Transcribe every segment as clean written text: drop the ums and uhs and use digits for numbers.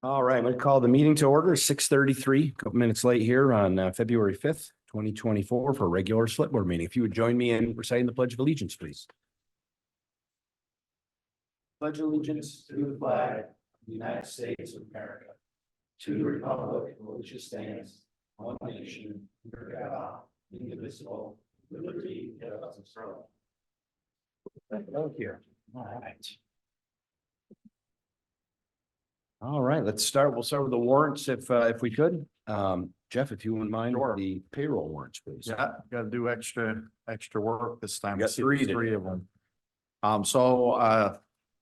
All right, I'm going to call the meeting to order, 6:33, a couple minutes late here on February 5th, 2024 for a regular select board meeting. If you would join me in reciting the Pledge of Allegiance, please. Pledge allegiance to the flag of the United States of America, to the republic for which it stands, one nation, under God, indivisible, with liberty and justice for all. Thank you. All right. All right, let's start. We'll start with the warrants if we could. Jeff, if you wouldn't mind, Sure. the payroll warrants, please. Yeah, gotta do extra work this time. We got three today. Three of them.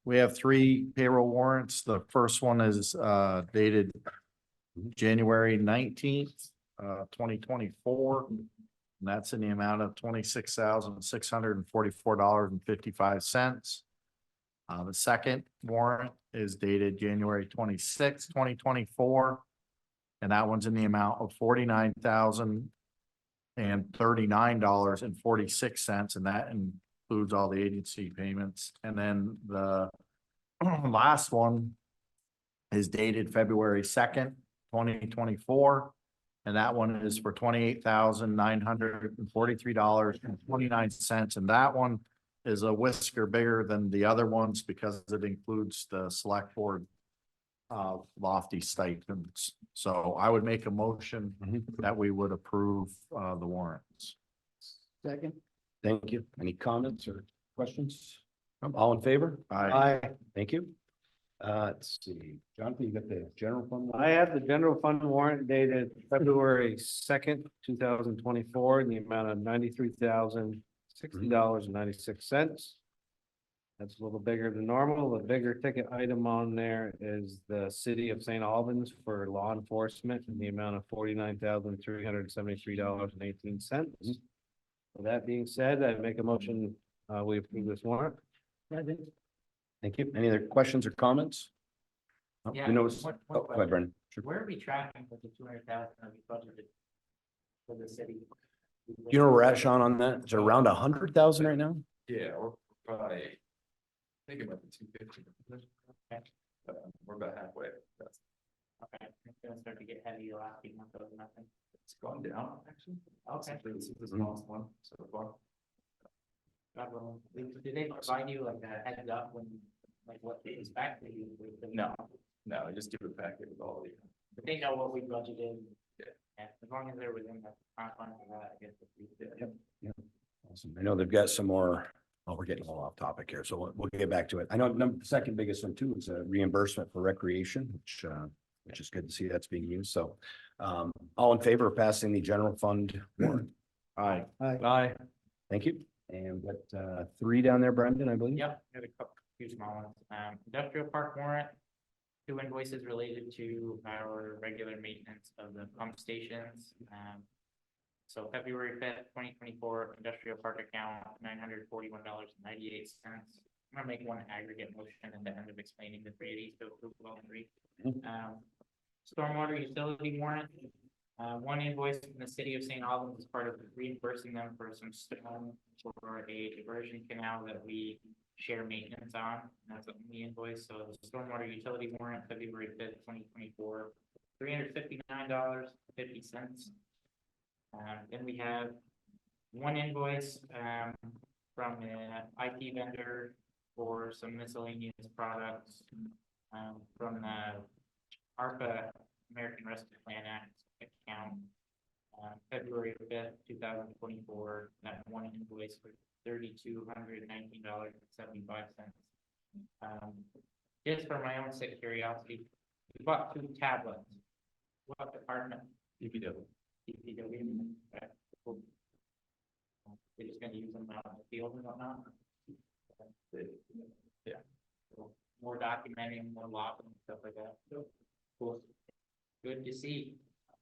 We have three payroll warrants. The first one is dated January 19th, 2024. And that's in the amount of $26,644.55. The second warrant is dated January 26th, 2024. And that one's in the amount of $49,039.46, and that includes all the agency payments. And then the last one is dated February 2nd, 2024. And that one is for $28,943.29. And that one is a whisker bigger than the other ones because it includes the select board lofty stipends. So I would make a motion that we would approve the warrants. Second. Thank you. Any comments or questions? All in favor? Aye. Thank you. Let's see, Jonathan, you got the general fund? I have the general fund warrant dated February 2nd, 2024, in the amount of $93,060.96. That's a little bigger than normal. The bigger ticket item on there is the city of St. Albans for law enforcement in the amount of $49,373.18. With that being said, I make a motion, we approve this warrant. Thank you. Any other questions or comments? Yeah, You know, one go ahead, Brendan. Sure. Where are we tracking with the 200,000 that we budgeted for the city? You know where we're at, Sean, on that? Is it around 100,000 right now? Yeah, we're probably thinking about the 250. We're about halfway. That's, Okay, it's gonna start to get heavy the last few months of nothing. it's gone down, actually. Okay. This is the smallest one so far. Did they provide you like a heads up when, like what they expect that you? No, I just give it back with all the. But they know what we budgeted. Yeah. And as long as they're within the confines of that, I guess. Awesome. I know they've got some more. Oh, we're getting a little off topic here, so we'll get back to it. I know the second biggest one too is a reimbursement for recreation, which is good to see that's being used. So, all in favor of passing the general fund warrant? Aye. Aye. Thank you. And what, three down there, Brendan, I believe? Yep, got a couple, few small ones. Industrial park warrant, 2 invoices related to our regular maintenance of the pump stations. So February 5th, 2024, industrial park account, $941.98. I'm gonna make one aggregate motion at the end of explaining the three of these to approve all three. Stormwater utility warrant. One invoice from the city of St. Albans as part of reimbursing them for some stone for a diversion canal that we share maintenance on. That's what the invoice. So the stormwater utility warrant, February 5th, 2024, $359.50. Then we have one invoice from an IT vendor for some miscellaneous products from the ARPA, American Rescue Plan Act account, February 5th, 2024, that one invoice for $3,219.75. Just for my own sick curiosity, we bought 2 tablets. What department? DPW. Okay, cool. They're just gonna use them out in the field and whatnot. Yeah. So more documenting, more logging, stuff like that. Cool. Good to see.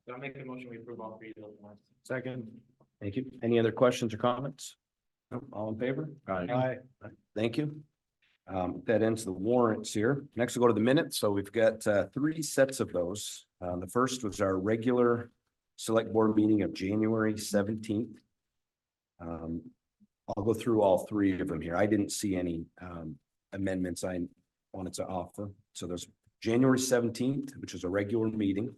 So I'll make the motion, we approve all three of those ones. Second. Thank you. Any other questions or comments? Nope. All in favor? Aye. Thank you. That ends the warrants here. Next we'll go to the minutes. So we've got 3 sets of those. The first was our regular select board meeting of January 17th. I'll go through all 3 of them here. I didn't see any amendments I wanted to offer. So there's January 17th, which is a regular meeting.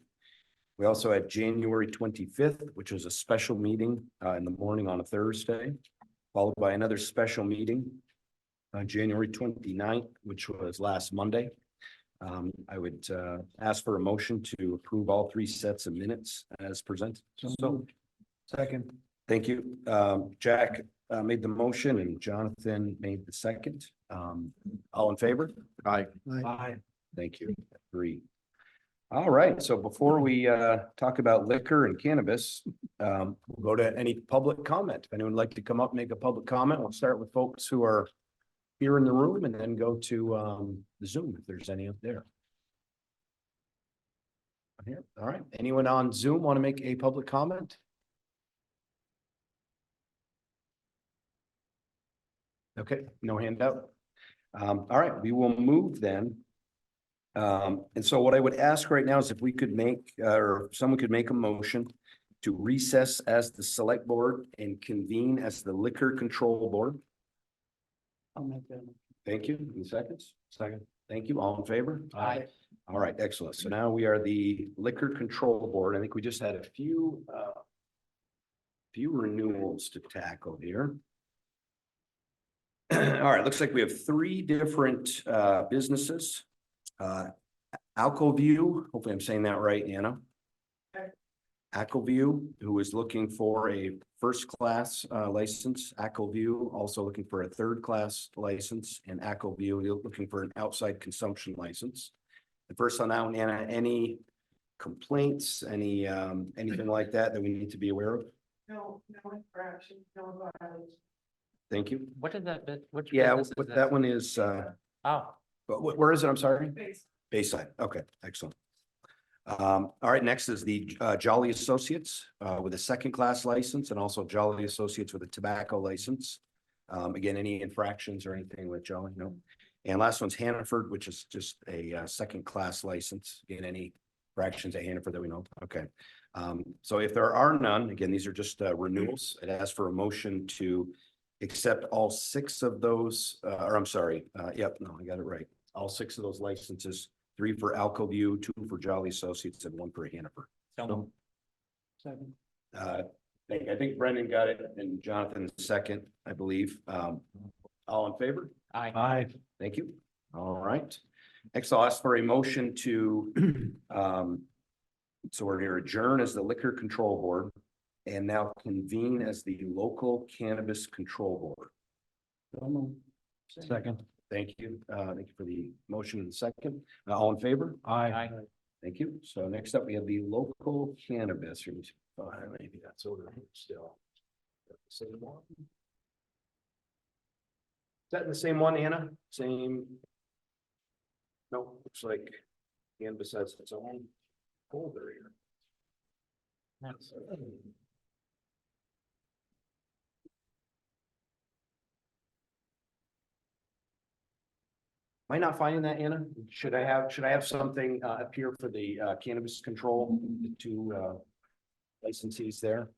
We also had January 25th, which was a special meeting in the morning on a Thursday, followed by another special meeting on January 29th, which was last Monday. I would ask for a motion to approve all three sets of minutes as presented. So, second. Thank you. Jack made the motion and Jonathan made the second. All in favor? Aye. Aye. Thank you. Agree. All right, so before we talk about liquor and cannabis, we'll go to any public comment. If anyone would like to come up, and make a public comment, we'll start with folks who are here in the room and then go to the Zoom if there's any up there. Here, all right. Anyone on Zoom want to make a public comment? Okay, no handout. All right, we will move then. And so what I would ask right now is if we could make, or someone could make a motion to recess as the select board and convene as the liquor control board. I'll make that. Thank you. Any seconds? Second. Thank you. All in favor? Aye. All right, excellent. So now we are the liquor control board. I think we just had a few renewals to tackle here. All right, looks like we have three different businesses. Alcoview, hopefully I'm saying that right, Anna. Alcoview, who is looking for a first-class license. Alcoview also looking for a third-class license, and Alcoview looking for an outside consumption license. The first on that one, Anna, any complaints, anything like that we need to be aware of? No infraction, no violation. Thank you. What is that bit? Which Yeah, business is what that one is, Oh, but where is it? I'm sorry. Base. Bayside. Okay, excellent. All right, next is the Jolly Associates with a second-class license and also Jolly Associates with a tobacco license. Again, any infractions or anything with Jolly? No. And last one's Hannaford, which is just a second-class license. Again, any fractions at Hannaford that we know? Okay. So if there are none, again, these are just renewals. It asks for a motion to accept all six of those, or I'm sorry, yep, no, I got it right. All six of those licenses, 3 for Alcoview, 2 for Jolly Associates, and 1 for Hannaford. so Second. I think Brendan got it and Jonathan second, I believe. All in favor? aye. Aye. Thank you. All right. Next, I'll ask for a motion to, so we're going to adjourn as the Liquor Control Board and now convene as the Local Cannabis Control Board. Second. Thank you. Thank you for the motion and second. All in favor? Aye. Thank you. So next up, we have the local cannabis. Maybe that's over still. Same one. Is that the same one, Anna? Same? No, looks like cannabis has its own folder here. Am I not finding that, Anna? Should I have something appear for the cannabis control, the two licensees there?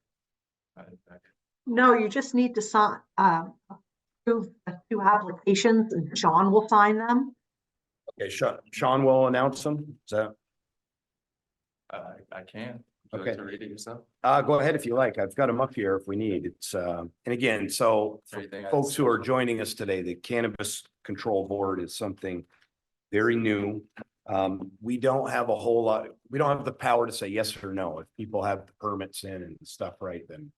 No, you just need to sign, approve the 2 applications and Sean will sign them. Okay, Sean will announce them. Is that, I can. Would you like Okay. to read it yourself? go ahead if you like. I've got them up here if we need. It's, and again, so for Anything I- folks who are joining us today, the Cannabis Control Board is something very new. We don't have a whole lot, we don't have the power to say yes or no. If people have the permits in and stuff right, then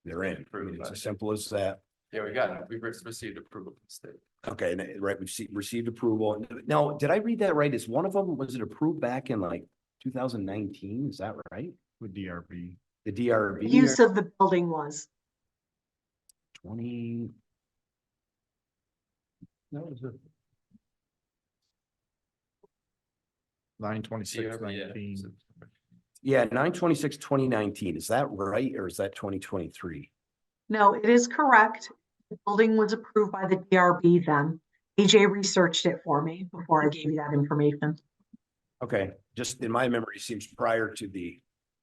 they're in. I mean, it's as simple as that. Yeah, we got it. We've received approval from the state. Okay, and right, we've received approval. Now, did I read that right? Is one of them, was it approved back in like 2019? Is that right? With DRB. The DRB? Use of the building was. 20, That was it. 9/26/19. yeah, 9/26/2019. Is that right? Or is that 2023? No, it is correct. The building was approved by the DRB then. AJ researched it for me before I gave you that information. Okay, just in my memory, it seems prior to the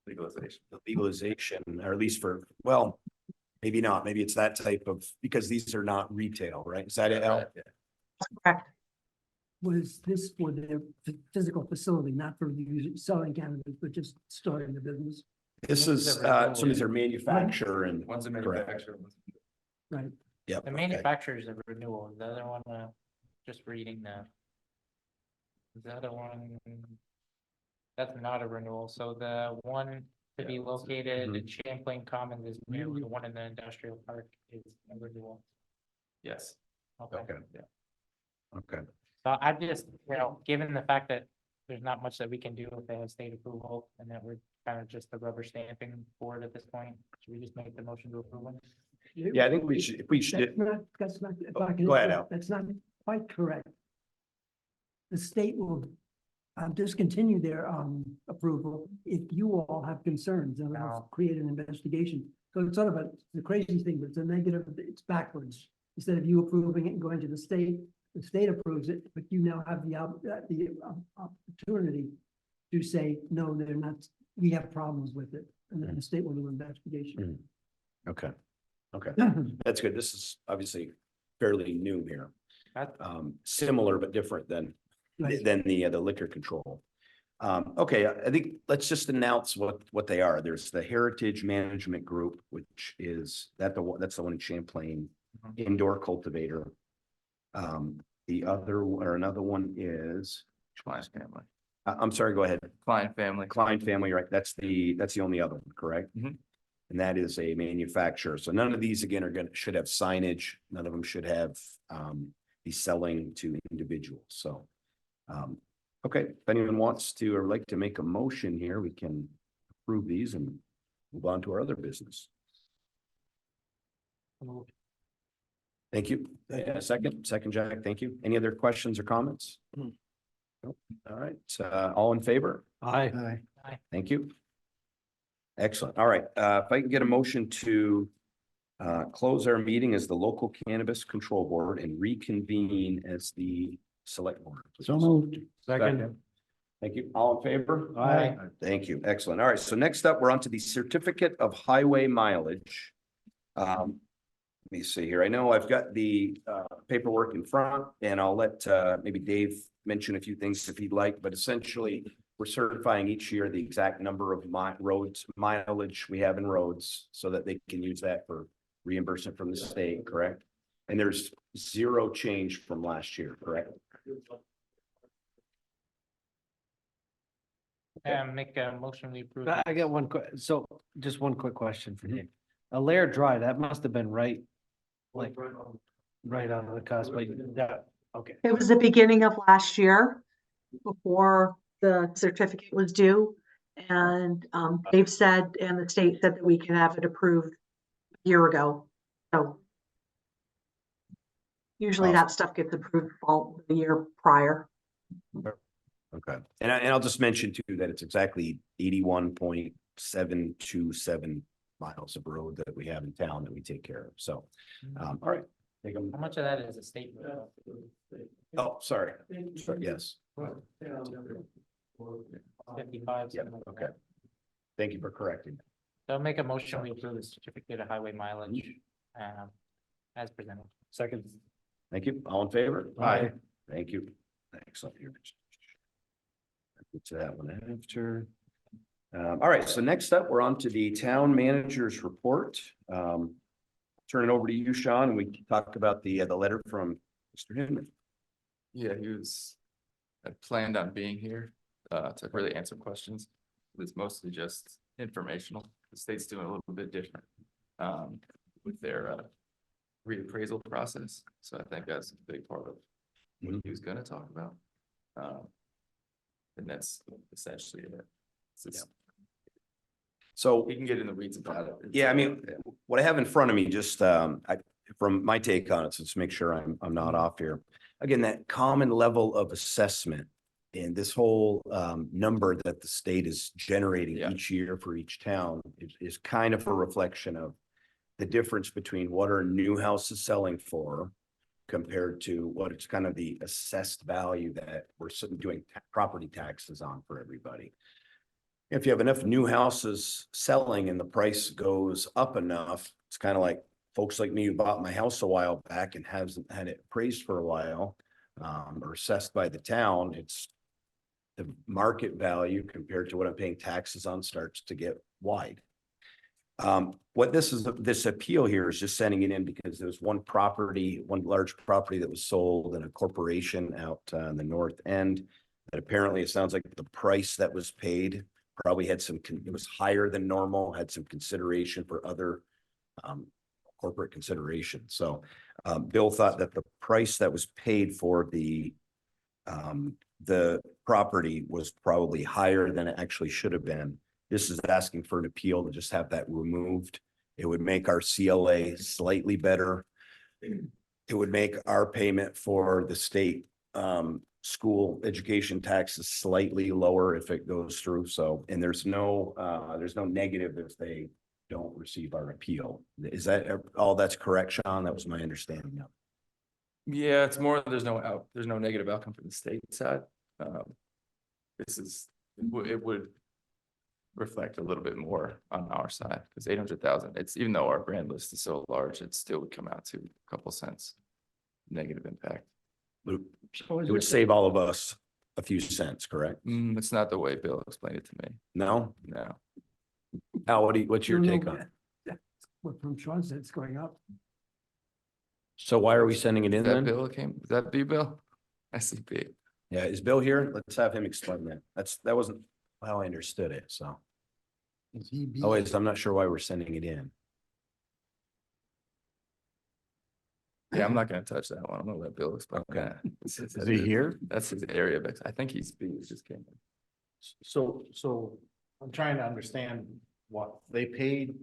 Legalization. legalization, or at least for, well, maybe not. Maybe it's that type of, because these are not retail, right? Is that it, Al? Yeah. That's correct. was this for their physical facility, not for selling cannabis, but just starting the business? This is, some of their manufacturer and. One's a Correct. manufacturer. Right. Yep. The okay. manufacturer's a renewal, the other one, just reading the other one. That's not a renewal, so the one to be located in Champlain Commons is new, the one in the industrial park is a renewal. Yes. Okay. Okay. So I just, given the fact that there's not much that we can do if they have state approval and that we're kind of just the rubber stamping board at this point, should we just make the motion to approve them? Yeah, I think we should, if we should, That's not, if I can Go ahead, interrupt, Al. that's not quite correct. The state will discontinue their approval if you all have concerns and will No. create an investigation. So it's sort of the crazy thing, but it's a negative, it's backwards. Instead of you approving it and going to the state approves it, but you now have the opportunity to say, no, they're not, we have problems with it. And then the state will do an investigation. okay. Okay, that's good. This is obviously fairly new here. That- Similar but different than Right. the liquor control. Okay, I think let's just announce what they are. There's the Heritage Management Group, which is that's the one in Champlain, indoor cultivator. The other or another one is, Client family. I'm sorry, go ahead. Client family. Client family, right? That's the only other one, correct? Mhm. And that is a manufacturer. So none of these again should have signage. None of them should have be selling to individuals. So okay, if anyone wants to or like to make a motion here, we can approve these and move on to our other business. Thank you. Second, Jack, thank you. Any other questions or comments? Nope. All right, all in favor? Aye. Thank you. Excellent. All right, if I can get a motion to close our meeting as the local cannabis control board and reconvene as the select board. So moved. Second. Thank you. All in favor? Aye. Thank you. Excellent. All right, so next up, we're on to the certificate of highway mileage. Let me see here. I know I've got the paperwork in front and I'll let maybe Dave mention a few things if he'd like, but essentially we're certifying each year the exact number of roads mileage we have in roads so that they can use that for reimbursement from the state, correct? And there's zero change from last year, correct? Make a motion, we approve. I got so just one quick question for Mhm. you. Alair Drive, that must have been right, like, right on the cusp, like that, okay. It was the beginning of last year before the certificate was due. And Dave said, and the state said that we can have it approved a year ago. So usually that stuff gets approved the year prior. Okay. And I'll just mention too that it's exactly 81.727 miles of road that we have in town that we take care of. So, all right. Take 'em. How much of that is a state road? Oh, sorry. Yes. 55. Yeah, okay. Thank you for correcting. So I'll make a motion, we approve the certificate of highway mileage, as presented. Second. Thank you. All in favor? Aye. Thank you. Excellent. Get to that one after. All right, so next up, we're on to the town manager's report. Turn it over to you, Sean, and we can talk about the letter from Mr. Hinman. Yeah, he was, I planned on being here, to really answer questions. It's mostly just informational. The state's doing a little bit different, with their, reappraisal process. So I think that's a big part of what he was gonna talk about. And that's essentially it. It's just- So, We can get in the weeds about it. yeah, I mean, what I have in front of me, just from my take on it, so let's make sure I'm not off here. Again, that common level of assessment and this whole number that the state is generating Yeah. each year for each town is kind of a reflection of the difference between what are new houses selling for compared to what it's kind of the assessed value that we're doing property taxes on for everybody. If you have enough new houses selling and the price goes up enough, it's kind of like folks like me who bought my house a while back and hasn't had it appraised for a while. or assessed by the town, it's the market value compared to what I'm paying taxes on starts to get wide. What this appeal here is just sending it in because there's one large property that was sold in a corporation out in the north end. That apparently it sounds like the price that was paid probably had it was higher than normal, had some consideration for other corporate consideration. So Bill thought that the price that was paid for the property was probably higher than it actually should have been. This is asking for an appeal to just have that removed. It would make our CLA slightly better. It would make our payment for the state school education taxes slightly lower if it goes through. So, and there's no negative if they don't receive our appeal. Is that all that's correct, Sean? That was my understanding. Yeah, it's more, there's no negative outcome from the state side. It would reflect a little bit more on our side, because 800,000, it's, even though our grand list is so large, it still would come out to a couple cents negative impact. It would save all of us a few cents, correct? It's not the way Bill explained it to me. No? No. Al, what's your take on it? What from Sean said, it's going up. So why are we sending it in That then? Bill is that you, Bill? I see B. Yeah, is Bill here? Let's have him explain that. That wasn't how I understood it, so. I'm not sure why we're sending it in. Yeah, I'm not gonna touch that one. I'm gonna let Bill explain that. Is he here? That's his area of I think he's B, he just came in. So I'm trying to understand what they paid.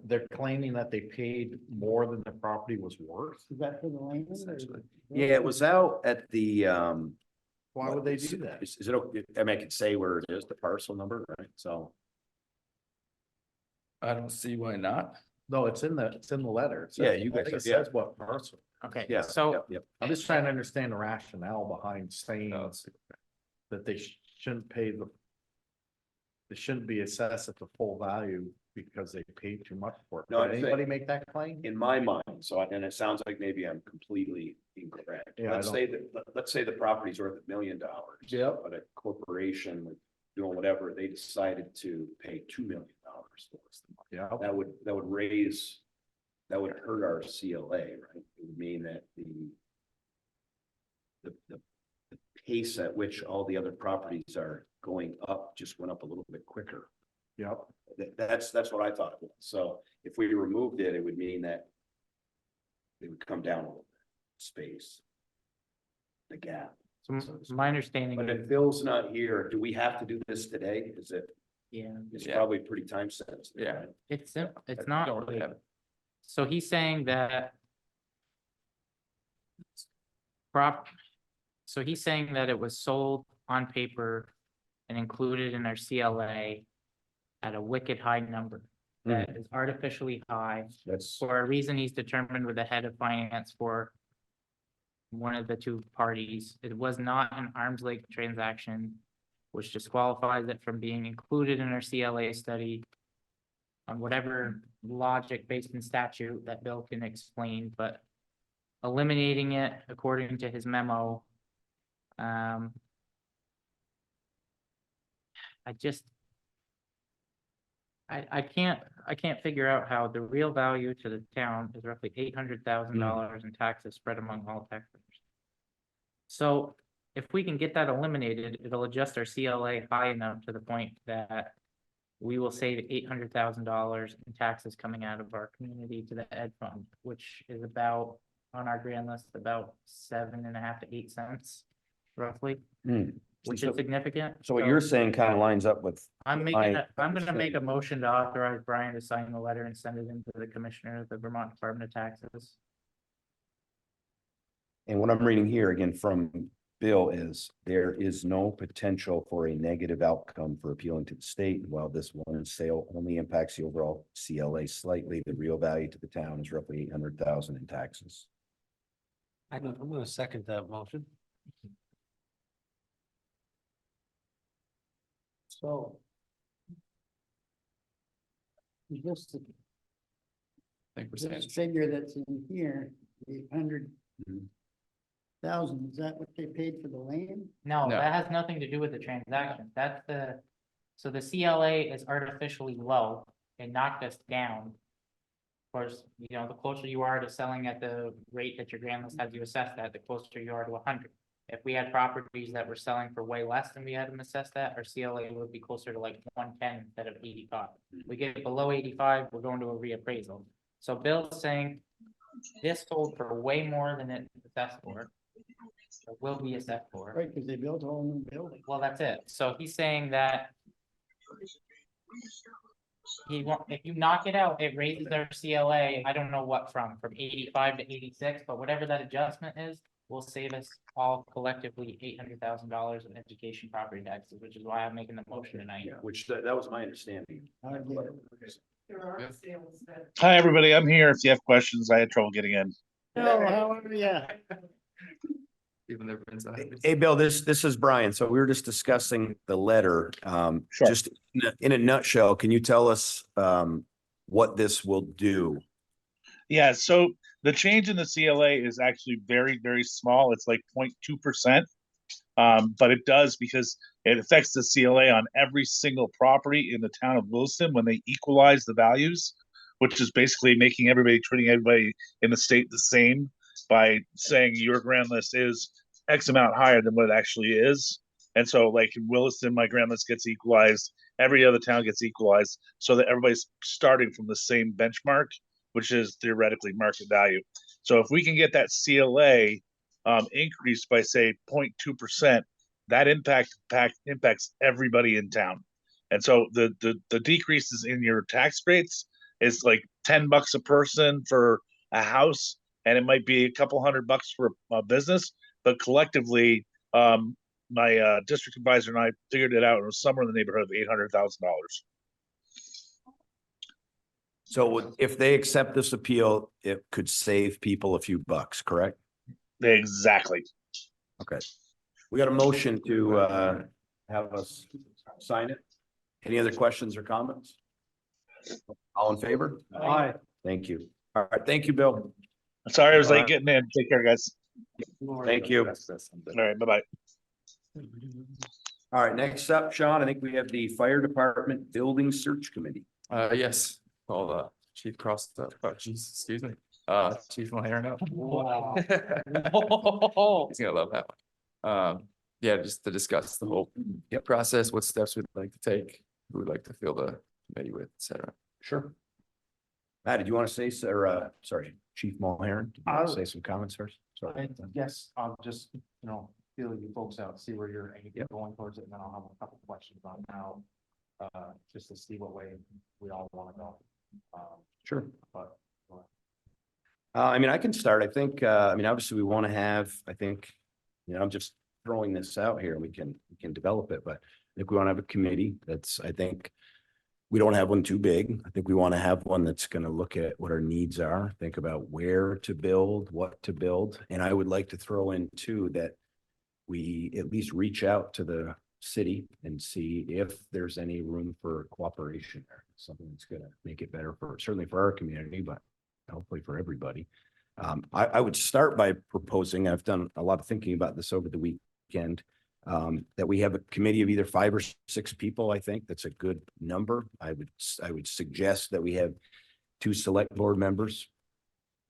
They're claiming that they paid more than the property was worth. Is that for the land? Essentially. Yeah, it was out at the, Why would they do that? Is it, okay? I mean, I could say where it is, the parcel number, right? So. I don't see why not. No, it's in the letter. It says- Yeah, you I think guys- it says what parcel. Okay, Yeah. so Yep. I'm just trying to understand the rationale behind saying that they shouldn't pay they shouldn't be assessed at the full value because they paid too much for it. No, Did I'm saying- anybody make that claim? In my mind, and it sounds like maybe I'm completely incorrect. Yeah, I Let's say the property's worth $1 million. Yep. But a corporation doing whatever, they decided to pay $2 million for it. Yeah. That would hurt our CLA, right? It would mean that the pace at which all the other properties are going up just went up a little bit quicker. Yep. That's what I thought it was. So if we removed it, it would mean that it would come down a little bit, space, the gap. my understanding But is, if Bill's not here, do we have to do this today? yeah, It's Yeah. probably pretty time sensitive. Yeah. right? it's I not. don't really have it. So he's saying that it was sold on paper and included in our CLA at a wicked high number that is artificially high That's, for a reason he's determined with the head of finance for one of the two parties. It was not an arm's length transaction, which disqualifies it from being included in our CLA study on whatever logic based in statute that Bill can explain, but eliminating it according to his memo. I can't figure out how the real value to the town is roughly $800,000 in taxes spread among all taxpayers. So if we can get that eliminated, it'll adjust our CLA high enough to the point that we will save $800,000 in taxes coming out of our community to the ed fund, which is about, on our grand list, about 7.5 to 8 cents roughly, which is significant. so what you're saying kind of lines up with, I'm my gonna make a motion to authorize Brian to sign the letter and send it into the commissioner of the Vermont Department of Taxes. and what I'm reading here again from Bill is there is no potential for a negative outcome for appealing to the state. While this one sale only impacts the overall CLA slightly, the real value to the town is roughly 800,000 in taxes. I'm gonna second that motion. So. Just I think we're saying, this figure that's in here, 800. Mhm. thousand, is that what they paid for the land? No, No. that has nothing to do with the transaction. That's the, so the CLA is artificially low. It knocked us down. Of course, you know, the closer you are to selling at the rate that your grand list has you assessed at, the closer you are to 100. If we had properties that were selling for way less than we had them assessed at, our CLA would be closer to like 110 instead of 85. We get below 85, we're going to a reappraisal. So Bill's saying this sold for way more than it's assessed for. Or will be assessed for. Right, because they built a whole new building. Well, that's it. So he's saying that if you knock it out, it raises our CLA, I don't know what from 85 to 86, but whatever that adjustment is, will save us all collectively $800,000 in education property taxes, which is why I'm making the motion tonight. Yeah, which that was my understanding. Hi, everybody. I'm here. If you have questions, I had trouble getting in. Oh, how are you? Even their inside. Hey, Bill, this is Brian. So we were just discussing the letter. Sure. Just in a nutshell, can you tell us what this will do? Yeah, so the change in the CLA is actually very, very small. It's like 0.2%. But it does because it affects the CLA on every single property in the town of Williston when they equalize the values, which is basically treating everybody in the state the same by saying your grand list is X amount higher than what it actually is. And so like in Williston, my grand list gets equalized, every other town gets equalized so that everybody's starting from the same benchmark, which is theoretically market value. So if we can get that CLA increased by say 0.2%, that impacts everybody in town. And so the decreases in your tax rates is like $10 a person for a house, and it might be a couple $100 for a business, but collectively, my district advisor and I figured it out. It was somewhere in the neighborhood of $800,000. So if they accept this appeal, it could save people a few bucks, correct? Exactly. Okay. We got a motion to have us sign it. Any other questions or comments? All in favor? Aye. Thank you. All right, thank you, Bill. Sorry, I was All late right. getting in. Take care, guys. Thank you. All right, bye-bye. All right, next up, Sean, I think we have the Fire Department Building Search Committee. Yes, called Chief Crossed up, excuse me, Chief Mulhern up. Wow. He's gonna love that one. Yeah, just to discuss the whole process, what steps we'd like to take, who would like to fill the committee with, et cetera. Sure. Matt, did you want to say, sorry, Chief Mulhern, did you want to say some comments first? Sorry. Yes, I'll just, feel you folks out, see where you're going towards it, and then I'll have a couple questions on how, just to see what way we all want to go. Sure. But I mean, I can start. I think, obviously we want to have, I'm just throwing this out here. We can develop it, but I think we want to have a committee I think we don't have one too big. I think we want to have one that's going to look at what our needs are, think about where to build, what to build. And I would like to throw in too, that we at least reach out to the city and see if there's any room for cooperation there. Something that's going to make it better certainly for our community, but hopefully for everybody. I would start by proposing, I've done a lot of thinking about this over the weekend, that we have a committee of either 5 or 6 people. I think that's a good number. I would suggest that we have 2 select board members.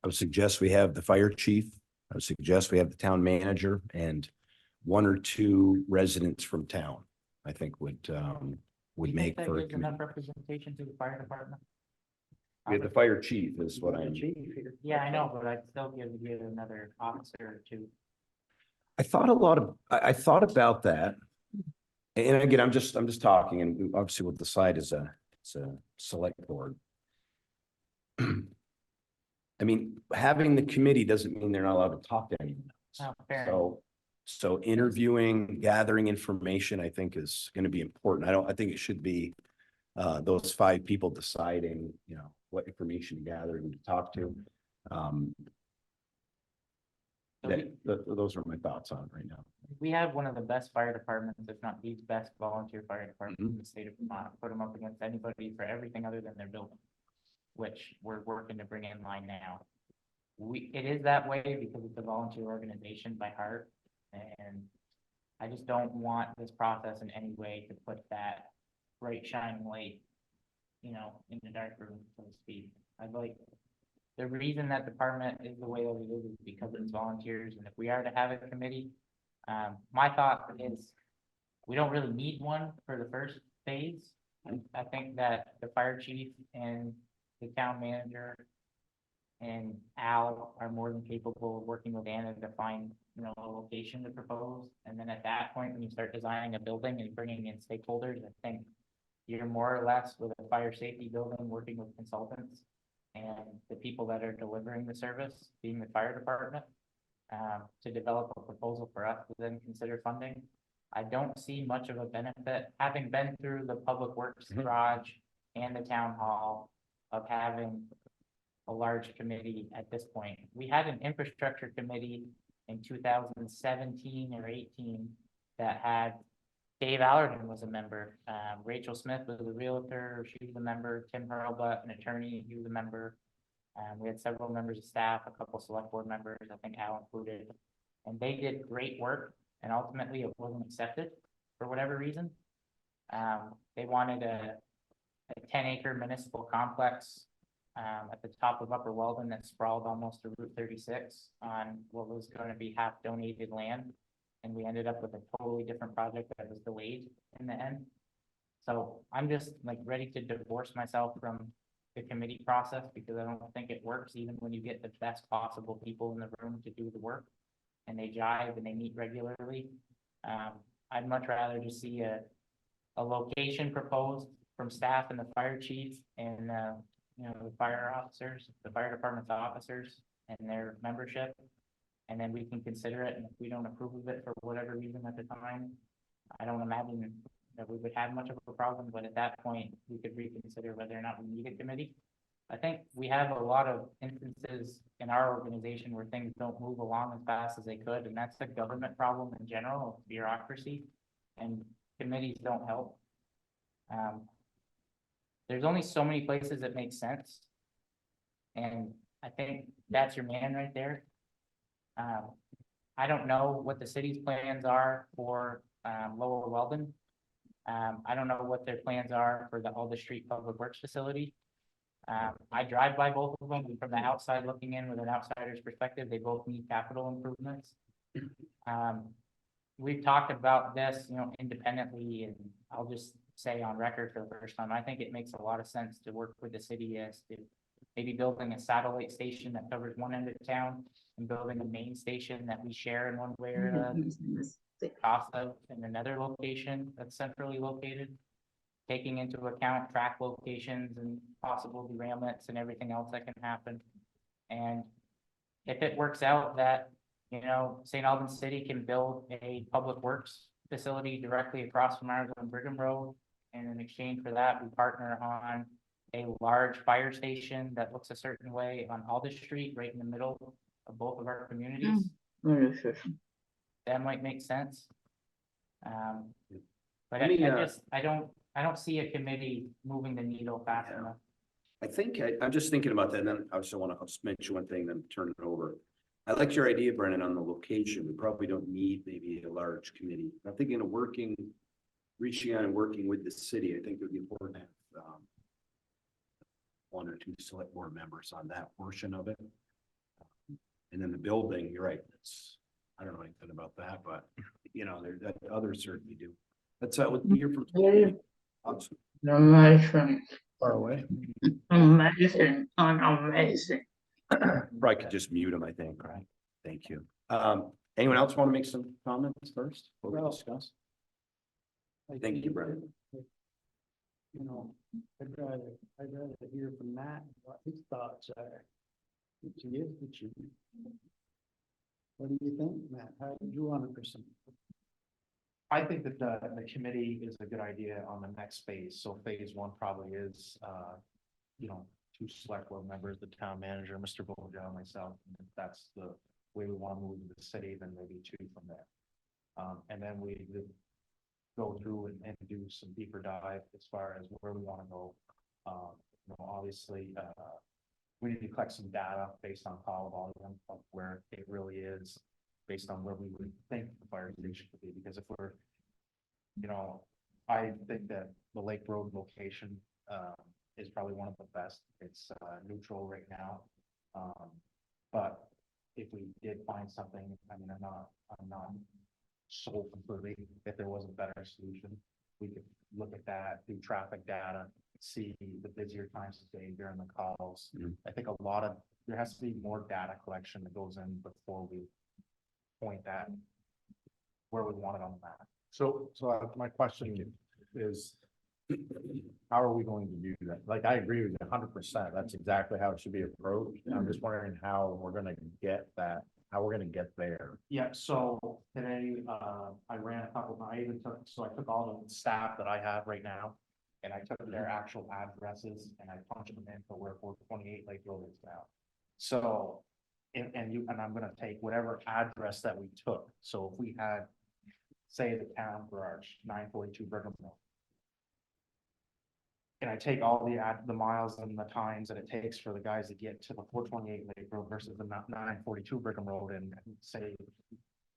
I would suggest we have the fire chief. I would suggest we have the town manager and 1 or 2 residents from town. I think would make for a enough committee. representation to the fire department. We have the fire chief is what I'm. Yeah, I know, but I'd still give another officer or 2. I thought I thought about that. And again, I'm just talking, and we obviously will decide as a select board. I mean, having the committee doesn't mean they're not allowed to talk to anyone else. Oh, fair enough. So interviewing, gathering information, I think is going to be important. I think it should be those 5 people deciding, what information to gather and to talk to. Those are my thoughts on it right now. We have one of the best fire departments, if not the best volunteer fire department in the state of Vermont. Put them up against anybody for everything other than their building, which we're working to bring in line now. it is that way because it's a volunteer organization by heart. And I just don't want this process in any way to put that bright shining light, in the dark room, so to speak. I'd like, the reason that department is the way that it is because it's volunteers, and if we are to have a committee, my thought is, we don't really need one for the first phase. I think that the fire chief and the town manager and Al are more than capable of working with Anna to find, a location to propose. And then at that point, when you start designing a building and bringing in stakeholders, I think you're more or less with a fire safety building, working with consultants and the people that are delivering the service, being the fire department, to develop a proposal for us to then consider funding. I don't see much of a benefit, having been through the public works garage and the town hall, of having a large committee at this point. We had an infrastructure committee in 2017 or 18 that had Dave Allerton was a member, Rachel Smith was a realtor, she was a member, Tim Hurlbut, an attorney, he was a member. We had several members of staff, a couple select board members, I think Al included, and they did great work, and ultimately it wasn't accepted for whatever reason. They wanted a 10-acre municipal complex at the top of Upper Weldon that sprawled almost to Route 36 on what was going to be half donated land. And we ended up with a totally different project that was delayed in the end. So I'm just like ready to divorce myself from the committee process because I don't think it works even when you get the best possible people in the room to do the work and they jive and they meet regularly. I'd much rather just see a location proposed from staff and the fire chief and the fire officers, the fire department's officers and their membership. And then we can consider it, and if we don't approve of it for whatever reason at the time, I don't imagine that we would have much of a problem, but at that point, we could reconsider whether or not we need a committee. I think we have a lot of instances in our organization where things don't move along as fast as they could, and that's a government problem in general, bureaucracy, and committees don't help. There's only so many places that make sense, and I think that's your man right there. I don't know what the city's plans are for Lower Weldon. I don't know what their plans are for the Aldous Street Public Works Facility. I drive by both of them, and from the outside looking in with an outsider's perspective, they both need capital improvements. We've talked about this, independently, and I'll just say on record for the first time, I think it makes a lot of sense to work with the city as to maybe building a satellite station that covers one end of town and building a main station that we share in one way or cost of in another location that's centrally located, taking into account track locations and possible derailments and everything else that can happen. And if it works out that, St. Albans City can build a public works facility directly across from ours on Brigham Road, and in exchange for that, we partner on a large fire station that looks a certain way on Aldous Street, right in the middle of both of our communities. That might make sense. But I don't see a committee moving the needle fast enough. I think I'm just thinking about that, and then I also want to just mention one thing, then turn it over. I like your idea, Brennan, on the location. We probably don't need maybe a large committee. I'm thinking of reaching out and working with the city. I think it would be important to have one or two select board members on that portion of it. And then the building, you're right. I don't know anything about that, but that others certainly do. That's what we hear from. Awesome. Amazing, Far away. amazing, amazing. Probably could just mute them, I think, right? Thank you. Anyone else want to make some comments first before we discuss? Thank you, Brennan. I'd rather hear from Matt what his thoughts are. Which he is the chief. What do you think, Matt? How do you want to proceed? I think that the committee is a good idea on the next phase. So phase one probably is, two select board members, the town manager, Mr. Bojo, and myself. And if that's the way we want to move the city, then maybe two from there. And then we go through and do some deeper dive as far as where we want to go. Obviously, we need to collect some data based on call volume of where it really is, based on where we would think the fire station could be, because if we're, you know, I think that the Lake Road location, is probably one of the best. It's, neutral right now. But if we did find something, I mean, I'm not sold completely. If there was a better solution, we could look at that, do traffic data, see the busier times of day during the calls. Mhm. I think there has to be more data collection that goes in before we point that where we want it on the map. So my question is, how are we going to do that? Like, I agree with you 100%. That's exactly how it should be approached. I'm just wondering how we're gonna get that, how we're gonna get there. Yeah, so today, I ran a couple, I took all the staff that I have right now, and I took their actual addresses and I punched them in for where 428 Lake Road is now. So, and I'm gonna take whatever address that we took. So if we had, say, the town garage, 942 Brigham Mill. And I take all the miles and the times that it takes for the guys to get to the 428 Lake Road versus the 942 Brigham Road, and say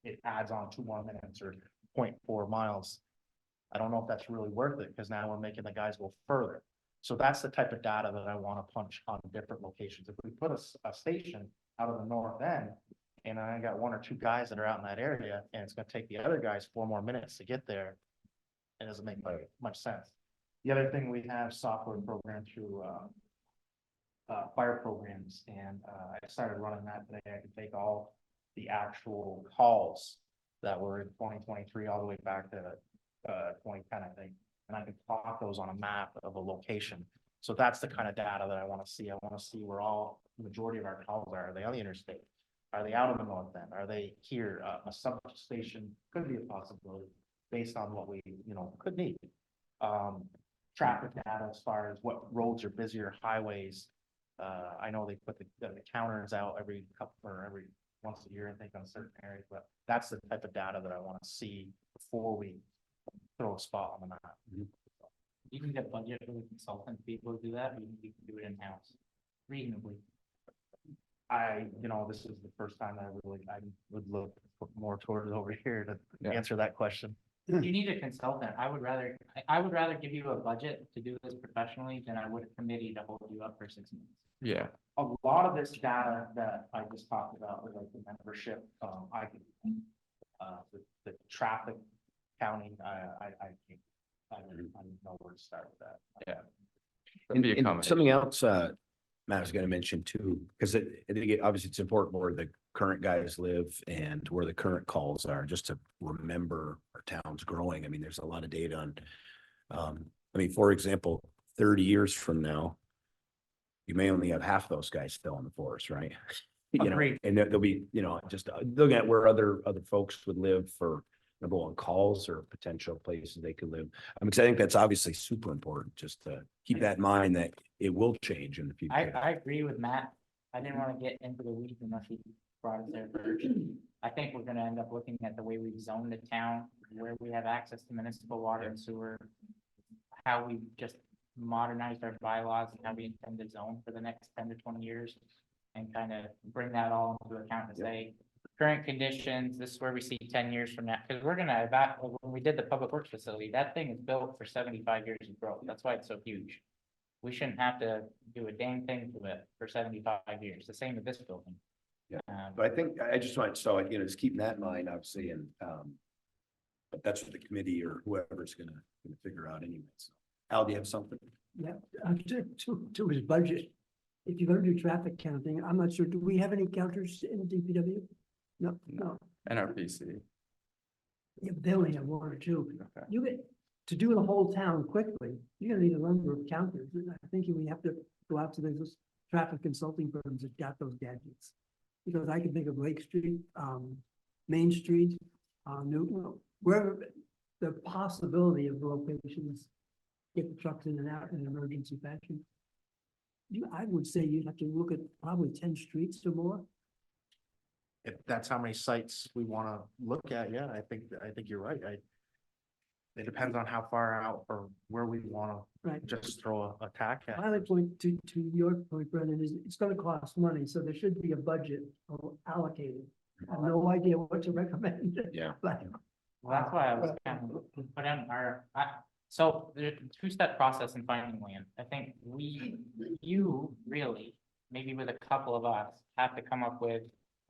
it adds on 2 more minutes or 0.4 miles. I don't know if that's really worth it, because now we're making the guys go further. So that's the type of data that I want to punch on different locations. If we put a station out of the north end, and I got 1 or 2 guys that are out in that area, and it's gonna take the other guys 4 more minutes to get there, it doesn't make much sense. The other thing, we have software programmed through fire programs, and I started running that today. I could take all the actual calls that were in 2023 all the way back to 2010, I think, and I could plot those on a map of a location. So that's the kind of data that I want to see. I want to see where the majority of our calls are. Are they on the interstate? Are they out of the north end? Are they here? A substation could be a possibility based on what we, could need. Traffic data as far as what roads are busier, highways. I know they put the counters out every once a year, I think, on certain areas, but that's the type of data that I want to see before we throw a spot on the map. You can get budget for the consultant people to do that, or you can do it in-house reasonably. This is the first time I would look more towards over here to Yeah. answer that question. If you need a consultant, I would rather give you a budget to do this professionally than I would a committee to hold you up for 6 months. Yeah, A lot of this data that I just talked about, with like the membership, I can, the traffic counting, I can't, I don't know where to start with that. yeah. That'd be a And combination. something else, Matt was gonna mention too, because I think obviously it's important where the current guys live and where the current calls are, just to remember our town's growing. I mean, there's a lot of data on, for example, 30 years from now, you may only have half those guys still in the force, right? Agreed. And there'll be, just looking at where other folks would live for number one calls or potential places they could live. I think that's obviously super important, just to keep that in mind that it will change in the future. I agree with Matt. I didn't want to get into the weeds unless he brought us there first. I think we're gonna end up looking at the way we've zoned the town, where we have access to municipal water and sewer, how we just modernized our bylaws and how we intend to zone for the next 10 to 20 years, and kind of bring that all into account and say, current conditions, this is where we see 10 years from now, because we're gonna, when we did the public works facility, that thing is built for 75 years of growth. That's why it's so huge. We shouldn't have to do a dang thing to it for 75 years. The same with this building. Yeah. But I think, I just want, so, just keeping that in mind, obviously, and, but that's what the committee or whoever's gonna figure out anyway. So, Al, do you have something? Yeah, to his budget. If you're gonna do traffic counting, I'm not sure, do we have any counters in DPW? No. NRPC. Yeah, they only have 1 or 2. Okay. You get, to do the whole town quickly, you're gonna need a number of counters. And I think we have to go out to those traffic consulting firms that got those gadgets. Because I can think of Lake Street, Main Street, Newton, wherever the possibility of locations, get the trucks in and out in an emergency fashion. I would say you'd have to look at probably 10 streets or more. If that's how many sites we want to look at, yeah, I think you're right. it depends on how far out or where we wanna Right. just throw a tack at. My other point to your point, Brendan, is it's gonna cost money, so there should be a budget allocated. I have no idea what to recommend. Yeah. But Well, that's why I was kind of put in so there's a two-step process in finding land. I think you really, maybe with a couple of us, have to come up with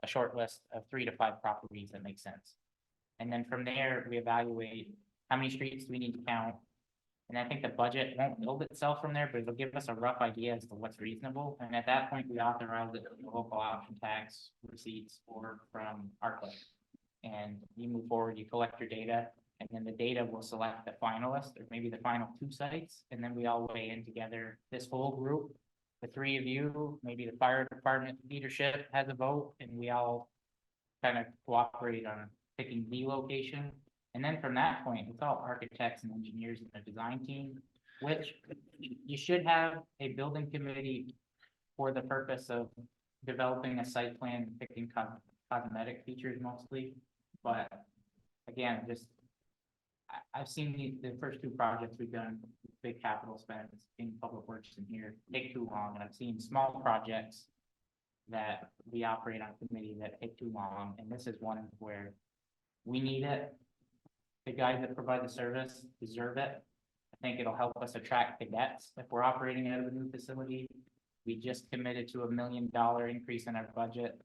a short list of 3 to 5 properties that make sense. And then from there, we evaluate how many streets do we need to count. And I think the budget won't build itself from there, but it'll give us a rough idea as to what's reasonable. And at that point, we authorize it from the local option tax receipts or from ARCLA. And you move forward, you collect your data, and then the data will select the finalist, or maybe the final 2 sites, and then we all weigh in together, this whole group, the 3 of you, maybe the fire department leadership has a vote, and we all kind of cooperate on picking the location. And then from that point, it's all architects and engineers and a design team, which you should have a building committee for the purpose of developing a site plan, picking cosmetic features mostly. But again, I've seen the first 2 projects we've done, big capital spends in public works in here, take too long, and I've seen small projects that we operate on committee that take too long, and this is one where we need it. The guys that provide the service deserve it. I think it'll help us attract cadets if we're operating out of a new facility. We just committed to $1 million increase in our budget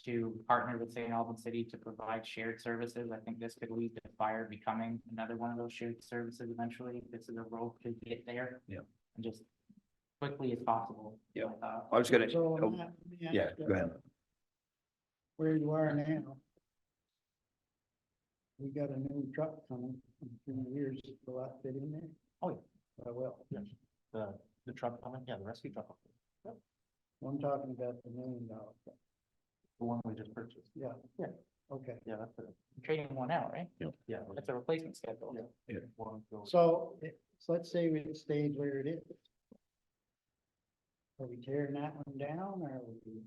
to partner with St. Albans City to provide shared services. I think this could lead to fire becoming another one of those shared services eventually. This is a road to get there. Yeah. And just quickly as possible. Yeah. Uh, I was gonna, So, oh, Matt, let me ask yeah, you, go ahead. Where you are now. We got a new truck coming in 2 years, will that fit in there? Oh, yeah. Well, The truck coming, yeah, the rescue truck, I'm talking about the $1 million truck. the one we just purchased. Yeah. Yeah. Okay, Yeah, that's it. Trading one out, right? Yeah. That's a replacement schedule. Yeah. so let's say it stays where it is. Are we tearing that one down, or are we,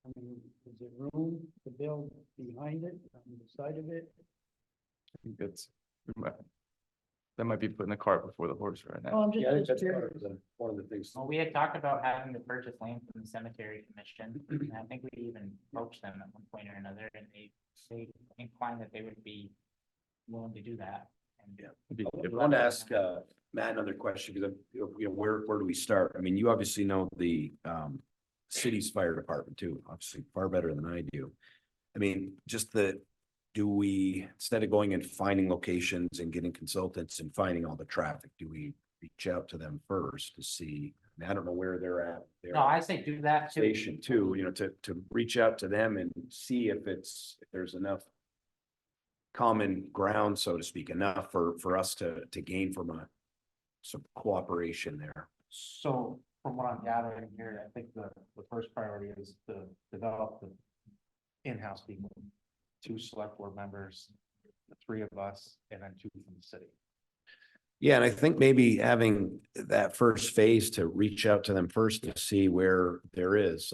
I mean, is there room to build behind it, on the side of it? I think that might be putting the cart before the horse right Oh, now. I'm yeah, I think just that's part curious. of one of the things. Well, we had talked about having to purchase land from the cemetery commission, and I think we even approached them at one point or another, and they inclined that they would be willing to do that. And I wanted to ask Matt another question, because where do we start? I mean, you obviously know the city's fire department too, obviously far better than I do. I mean, do we, instead of going and finding locations and getting consultants and finding all the traffic, do we reach out to them first to see? I mean, I don't know where they're at. No, I say do that too. Station too, to reach out to them and see if there's enough common ground, so to speak, enough for us to gain from some cooperation there. So from what I'm gathering here, I think the first priority is to develop the in-house people. 2 select board members, the 3 of us, and then 2 from the city. Yeah, and I think maybe having that first phase to reach out to them first to see where there is.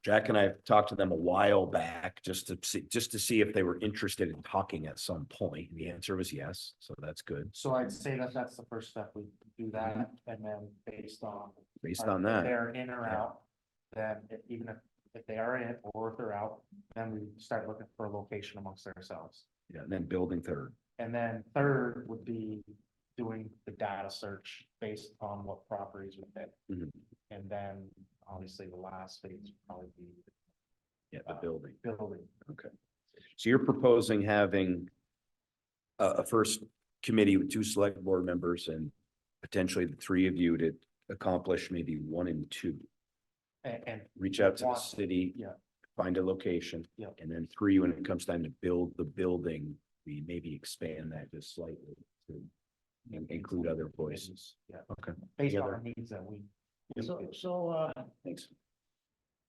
Jack and I have talked to them a while back just to see if they were interested in talking at some point. The answer was yes, so that's good. So I'd say that that's the first step. We do that, and then based on. Based if on that, they're in or out, then even if they are in or if they're out, then we start looking for a location amongst ourselves. yeah, and then building third. And then third would be doing the data search based on what properties we pick. Mhm. And then obviously the last phase would probably be Yeah, the building. building. Okay. So you're proposing having a first committee with 2 select board members and potentially the 3 of you to accomplish maybe 1 and 2. And Reach out to the One. city. Yeah. Find a location. Yeah. And then 3, when it comes time to build the building, we maybe expand that just slightly to include other voices. Yeah. Okay. based Any on other- the needs that we. Thanks.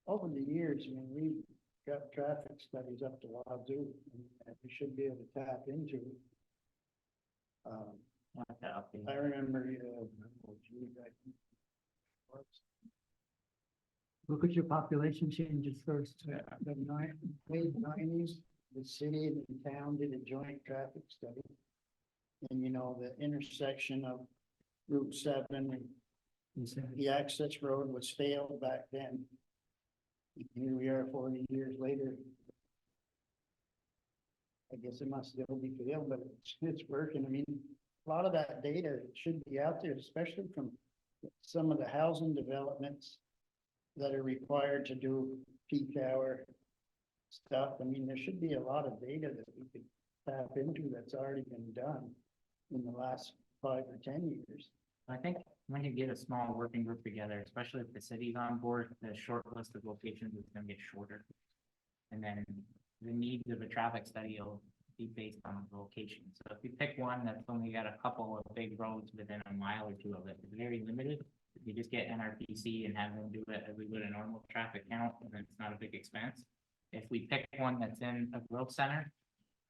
Over the years, I mean, we've got traffic studies up to Wazoo, and we should be able to tap into. I remember, look at your population changes first. the late 90s, the city and the town did a joint traffic study. And you know, the intersection of Route 7 and the access road was failed back then. Here we are 40 years later. I guess it must still be failed, but it's working. I mean, a lot of that data should be out there, especially from some of the housing developments that are required to do peak hour stuff. I mean, there should be a lot of data that we could tap into that's already been done in the last 5 or 10 years. I think when you get a small working group together, especially if the city's on board, the short list of locations is gonna get shorter. And then the needs of a traffic study will be based on the location. So if you pick one that's only got a couple of big roads within a mile or two of it, it's very limited. If you just get NRPC and have them do it as we would a normal traffic count, and it's not a big expense. If we pick one that's in a growth center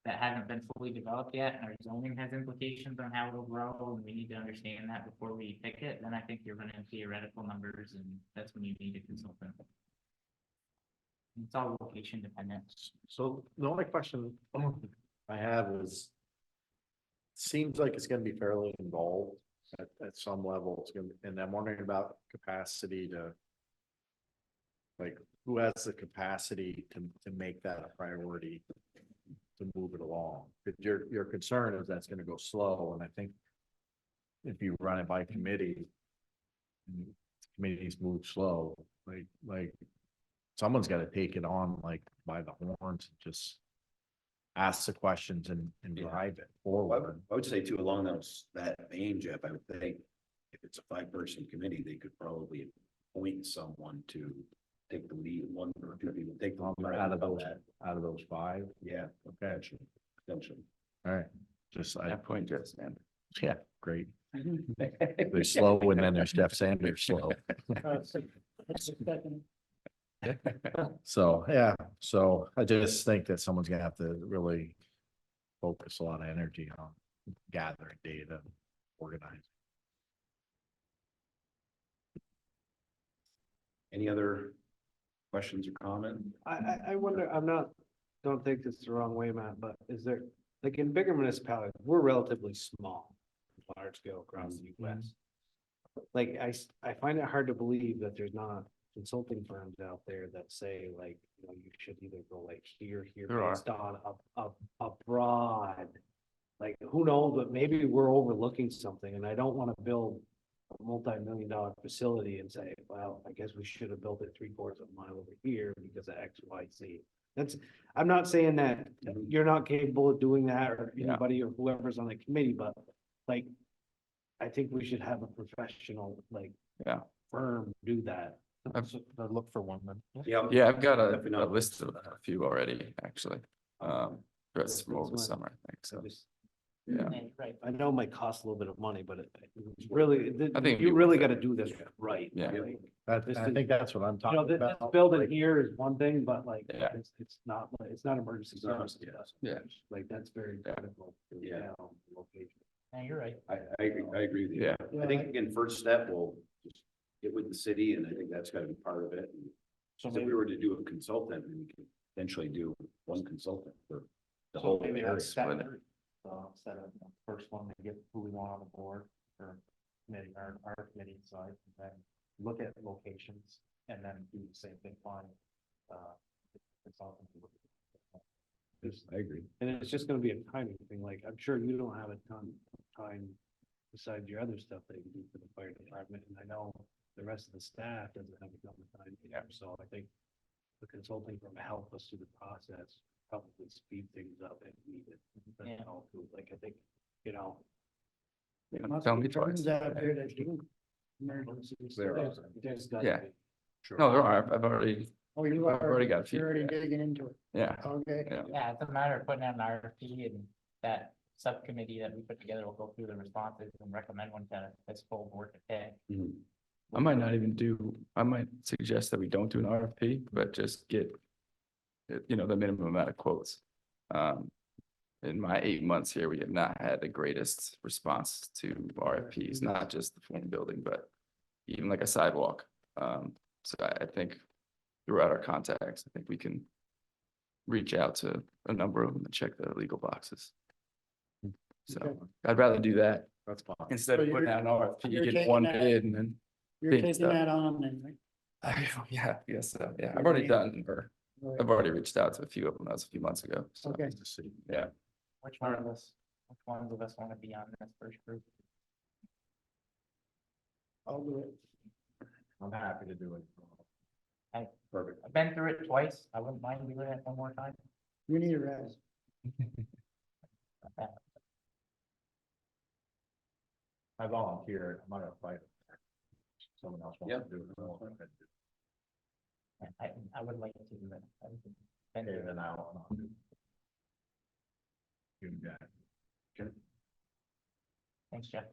that hasn't been fully developed yet, and our zoning has implications on how it'll grow, and we need to understand that before we pick it, then I think you're running theoretical numbers, and that's when you need a consultant. It's all location dependent. So the only question I have is, seems like it's gonna be fairly involved at some level. It's gonna, and I'm wondering about capacity to, like, who has the capacity to make that a priority, to move it along? But your concern is that's gonna go slow, and I think if you run it by committee, and committees move slow, like someone's gotta take it on like by the horns and just ask the questions and Yeah. drive it Well, forward. I would say too, along that vein, Jeff, I would think if it's a 5-person committee, they could probably appoint someone to take the lead, 1 or 2 people take the lead. Out of those 5, Yeah, okay, potentially. all right, just, That point, Jeff Sanders. yeah, great. There's slow and then there's Jeff Sanders slow. That's the second. So, yeah, so I just think that someone's gonna have to really focus a lot of energy on gathering data, organizing. Any other questions or comments? I wonder, don't take this the wrong way, Matt, but is there, like in bigger municipalities, we're relatively small, large scale across the US. Like, I find it hard to believe that there's not consulting firms out there that say like, you know, you should either go like here, There are. based on a broad. Like, who knows, but maybe we're overlooking something, and I don't wanna build a multi-million-dollar facility and say, well, I guess we should have built it 3/4 of a mile over here because of X, Y, Z. I'm not saying that you're not capable of doing that, or Yeah. anybody or whoever's on the committee, but like, I think we should have a professional, like, Yeah. firm do that. Look for one then. Yeah, I've got Definitely a not. list of a few already, actually. That's from over the That's summer, I think, I so, just- yeah. Right. I know it might cost a little bit of money, but it's really, I think you we- really gotta do this right. Yeah. Like, I think that's what I'm you talking know, this about. building here is one thing, but like, Yeah. it's not, it's not emergency It's not, services. yeah. Yeah. Like, that's very Yeah. critical. to the Yeah. town location. Yeah, you're right. I agree with you. Yeah. I think again, first step will just get with the city, and I think that's gotta be part of it. And So if we maybe, were to do a consultant, we could potentially do one consultant for the So whole maybe area. that's Split it. Instead of the first one to get who we want on the board for committee, our committee side, and then look at locations and then do the same thing, find, consultant to look at. I agree. and it's just gonna be a timing thing, like, I'm sure you don't have a ton of time besides your other stuff that you do for the fire department, and I know the rest of the staff doesn't have a ton of time either, so I think the consulting firm help us through the process, probably speed things up if needed. That's Yeah. all too. Like, I think, you know, There must Tell be me twice. firms out there that do emergencies. There are. there's gotta Yeah. be. No, there are, I've already, Oh, you I've already got a few, you're already yeah. digging into it. Yeah, Okay. yeah. Yeah, it's a matter of putting out an RFP, and that subcommittee that we put together will go through the responses and recommend one to this full board to pick. Mhm. I might not even I might suggest that we don't do an RFP, but just get, you know, the minimum amount of quotes. In my 8 months here, we have not had the greatest response to RFPs, not just the form building, but even like a sidewalk. So I think throughout our contacts, I think we can reach out to a number of them and check the legal boxes. So I'd rather do that That's fine. instead So of putting you're- out an RFP, you're get taking one that- bid and then. You're Big taking stuff. that on and, Yeah, yes, yeah, I've already done, or I've already reached out to a few of them, that was a few months ago, so. okay, Yeah, Which one of us, which ones of us want to be on this first group? I'll do it. I'm happy to do it. Perfect. I've been through it twice. I wouldn't mind doing it one more time. You need a rest. I volunteer, I'm not gonna fight. Someone else wants to do it. I would like to do that. I would been Okay, through it. then I'll do. You got it. Thanks, Jeff.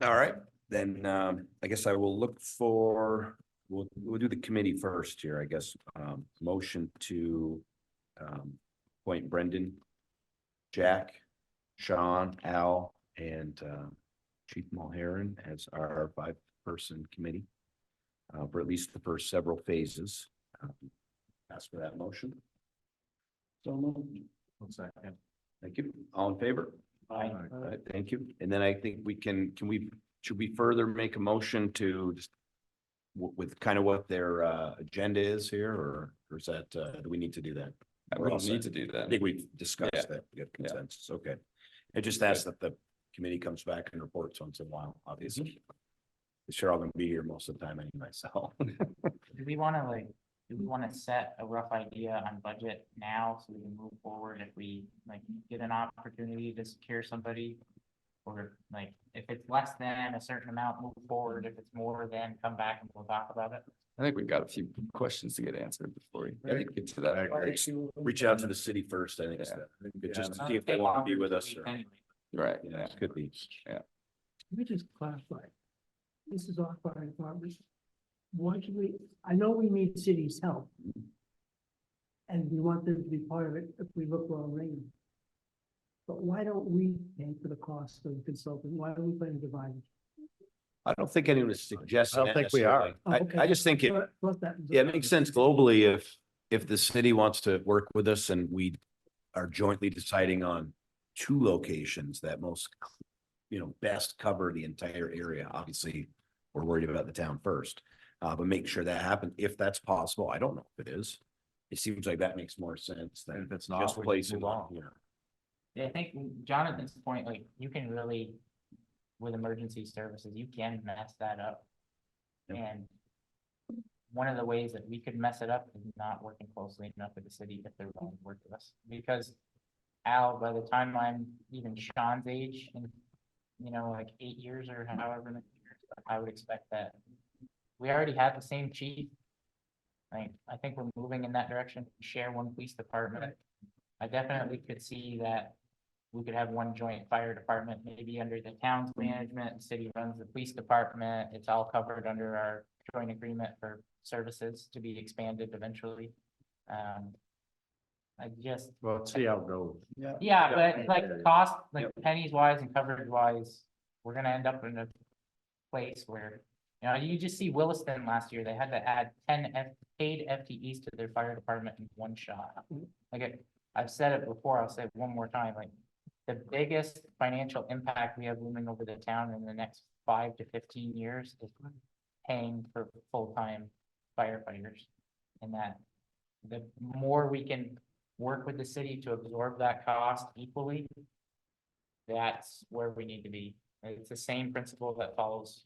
All right, then, I guess I will look for, we'll do the committee first here, I guess. Motion to, appoint Brendan, Jack, Sean, Al, and, Chief Mulheron as our 5-person committee. For at least the first several phases. Ask for that motion. So moved. 1 second. Thank you. All in favor? Aye. All right, thank you. And then I think we can should we further make a motion to just with kind of what their agenda is here, or is that, do we need to do that? we don't need to do I that. think we've discussed Yeah. that, we got consensus, okay. I just asked that the committee comes back and reports once in a while, obviously. Sure, I'm gonna be here most of the time anyway, so. Do we want to do we want to set a rough idea on budget now so we can move forward if we get an opportunity to secure somebody? Or if it's less than a certain amount, move forward. If it's more, then come back and we'll talk about it. I think we've got a few questions to get answered before we get to I that. agree. Reach out to the city first, I think, is Yeah. that- but just to Uh, see if they want to be with us, or, Anyway. Right, yeah, yeah. could be. Let me just clarify. This is our fire department. Why should we, I know we need city's help. And we want them to be part of it if we look well rain. But why don't we pay for the cost of the consultant? Why are we playing divided? I don't think anyone is suggesting. I don't that think we are. necessarily. I just think it, Thought that was- yeah, it makes sense globally if the city wants to work with us and we are jointly deciding on 2 locations that most, best cover the entire area. Obviously, we're worried about the town first, but make sure that happens if that's possible. I don't know if it is. It seems like that makes more sense than If it's not, just we can placing move on, on. Yeah, I think Jonathan's point, you can really, with emergency services, you can mess that up. Yep. And one of the ways that we could mess it up is not working closely enough with the city if they're willing to work with us. Because Al, by the time I'm even Sean's age in, 8 years or however many years, I would expect that we already have the same chief. I think we're moving in that direction, share one police department. I definitely could see that we could have one joint fire department, maybe under the town's management, the city runs the police department, it's all covered under our joint agreement for services to be expanded eventually. I just, Well, let's see how it goes. yeah, but cost, Yep. pennies wise and coverage wise, we're gonna end up in a place where, you just see Williston last year, they had to add 10 paid FTEs to their fire department in one shot. I've said it before, I'll say it one more time, the biggest financial impact we have looming over the town in the next 5 to 15 years is paying for full-time firefighters. And that the more we can work with the city to absorb that cost equally, that's where we need to be. It's the same principle that follows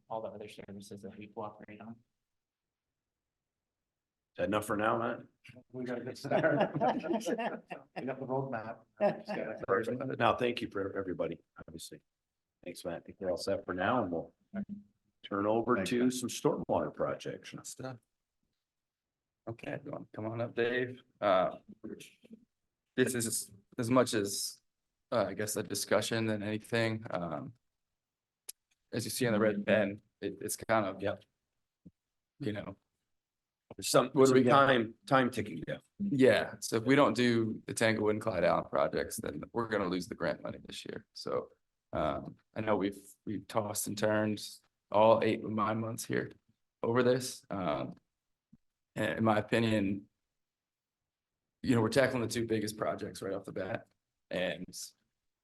all the other services that we cooperate on. Is that enough for now, Matt? We gotta get started. We got the roadmap. No, thank you for everybody, obviously. Thanks, Matt. I think we're all set for now, and we'll turn over Thanks, to Matt. some stormwater projects. Stuff. Okay, come on up, Dave. This is as much as, I guess, a discussion than anything. As you see on the red pen, it's kind of. Yep. What do Some we got? time ticking down. Yeah, so if we don't do the Tanglewood and Clyde Allen projects, then we're gonna lose the grant money this year. So I know we've tossed and turned all 8 of my months here over this. And in my opinion, we're tackling the two biggest projects right off the bat. And,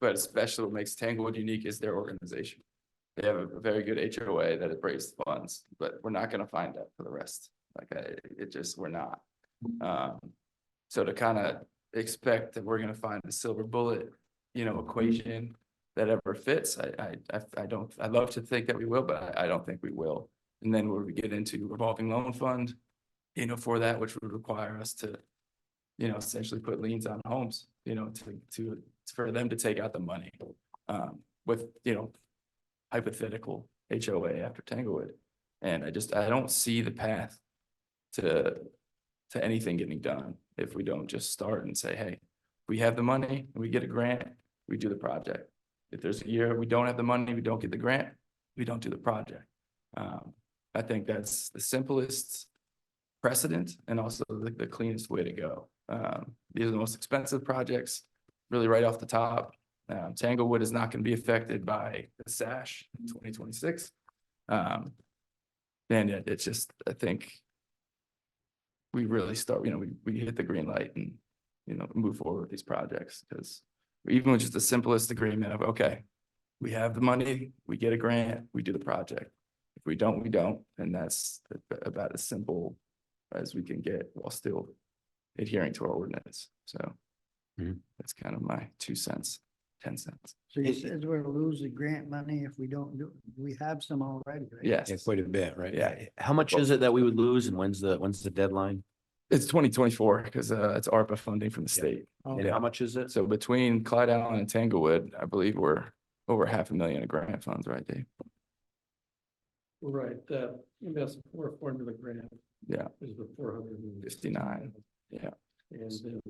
but especially what makes Tanglewood unique is their organization. They have a very good HOA that has raised funds, but we're not gonna find that for the rest. We're not. So to kind of expect that we're gonna find a silver bullet, equation that ever fits, I don't, I'd love to think that we will, but I don't think we will. And then when we get into revolving loan fund, for that, which would require us to, essentially put liens on homes, for them to take out the money, with, hypothetical HOA after Tanglewood. And I don't see the path to anything getting done if we don't just start and say, hey, we have the money and we get a grant, we do the project. If there's a year we don't have the money, we don't get the grant, we don't do the project. I think that's the simplest precedent and also the cleanest way to go. These are the most expensive projects, really right off the top. Tanglewood is not going to be affected by the SASH in 2026. And it's just, I think we really start, we hit the green light and, move forward with these projects, because even with just the simplest agreement of, okay, we have the money, we get a grant, we do the project. If we don't, we don't. And that's about as simple as we can get while still adhering to our ordinance. So that's kind of my 2 cents, 10 cents. So you said we're losing grant money if we don't do, we have some already, right? Yes. Yeah, quite a bit, right? Yeah. How much is it that we would lose and when's the deadline? It's 2024 because it's ARPA funding from the state. And how much is it? So between Clyde Allen and Tanglewood, I believe we're over $500,000 in grant funds, right, Dave? Right, that MS formula grant. Yeah. Is the 459. Yeah. And then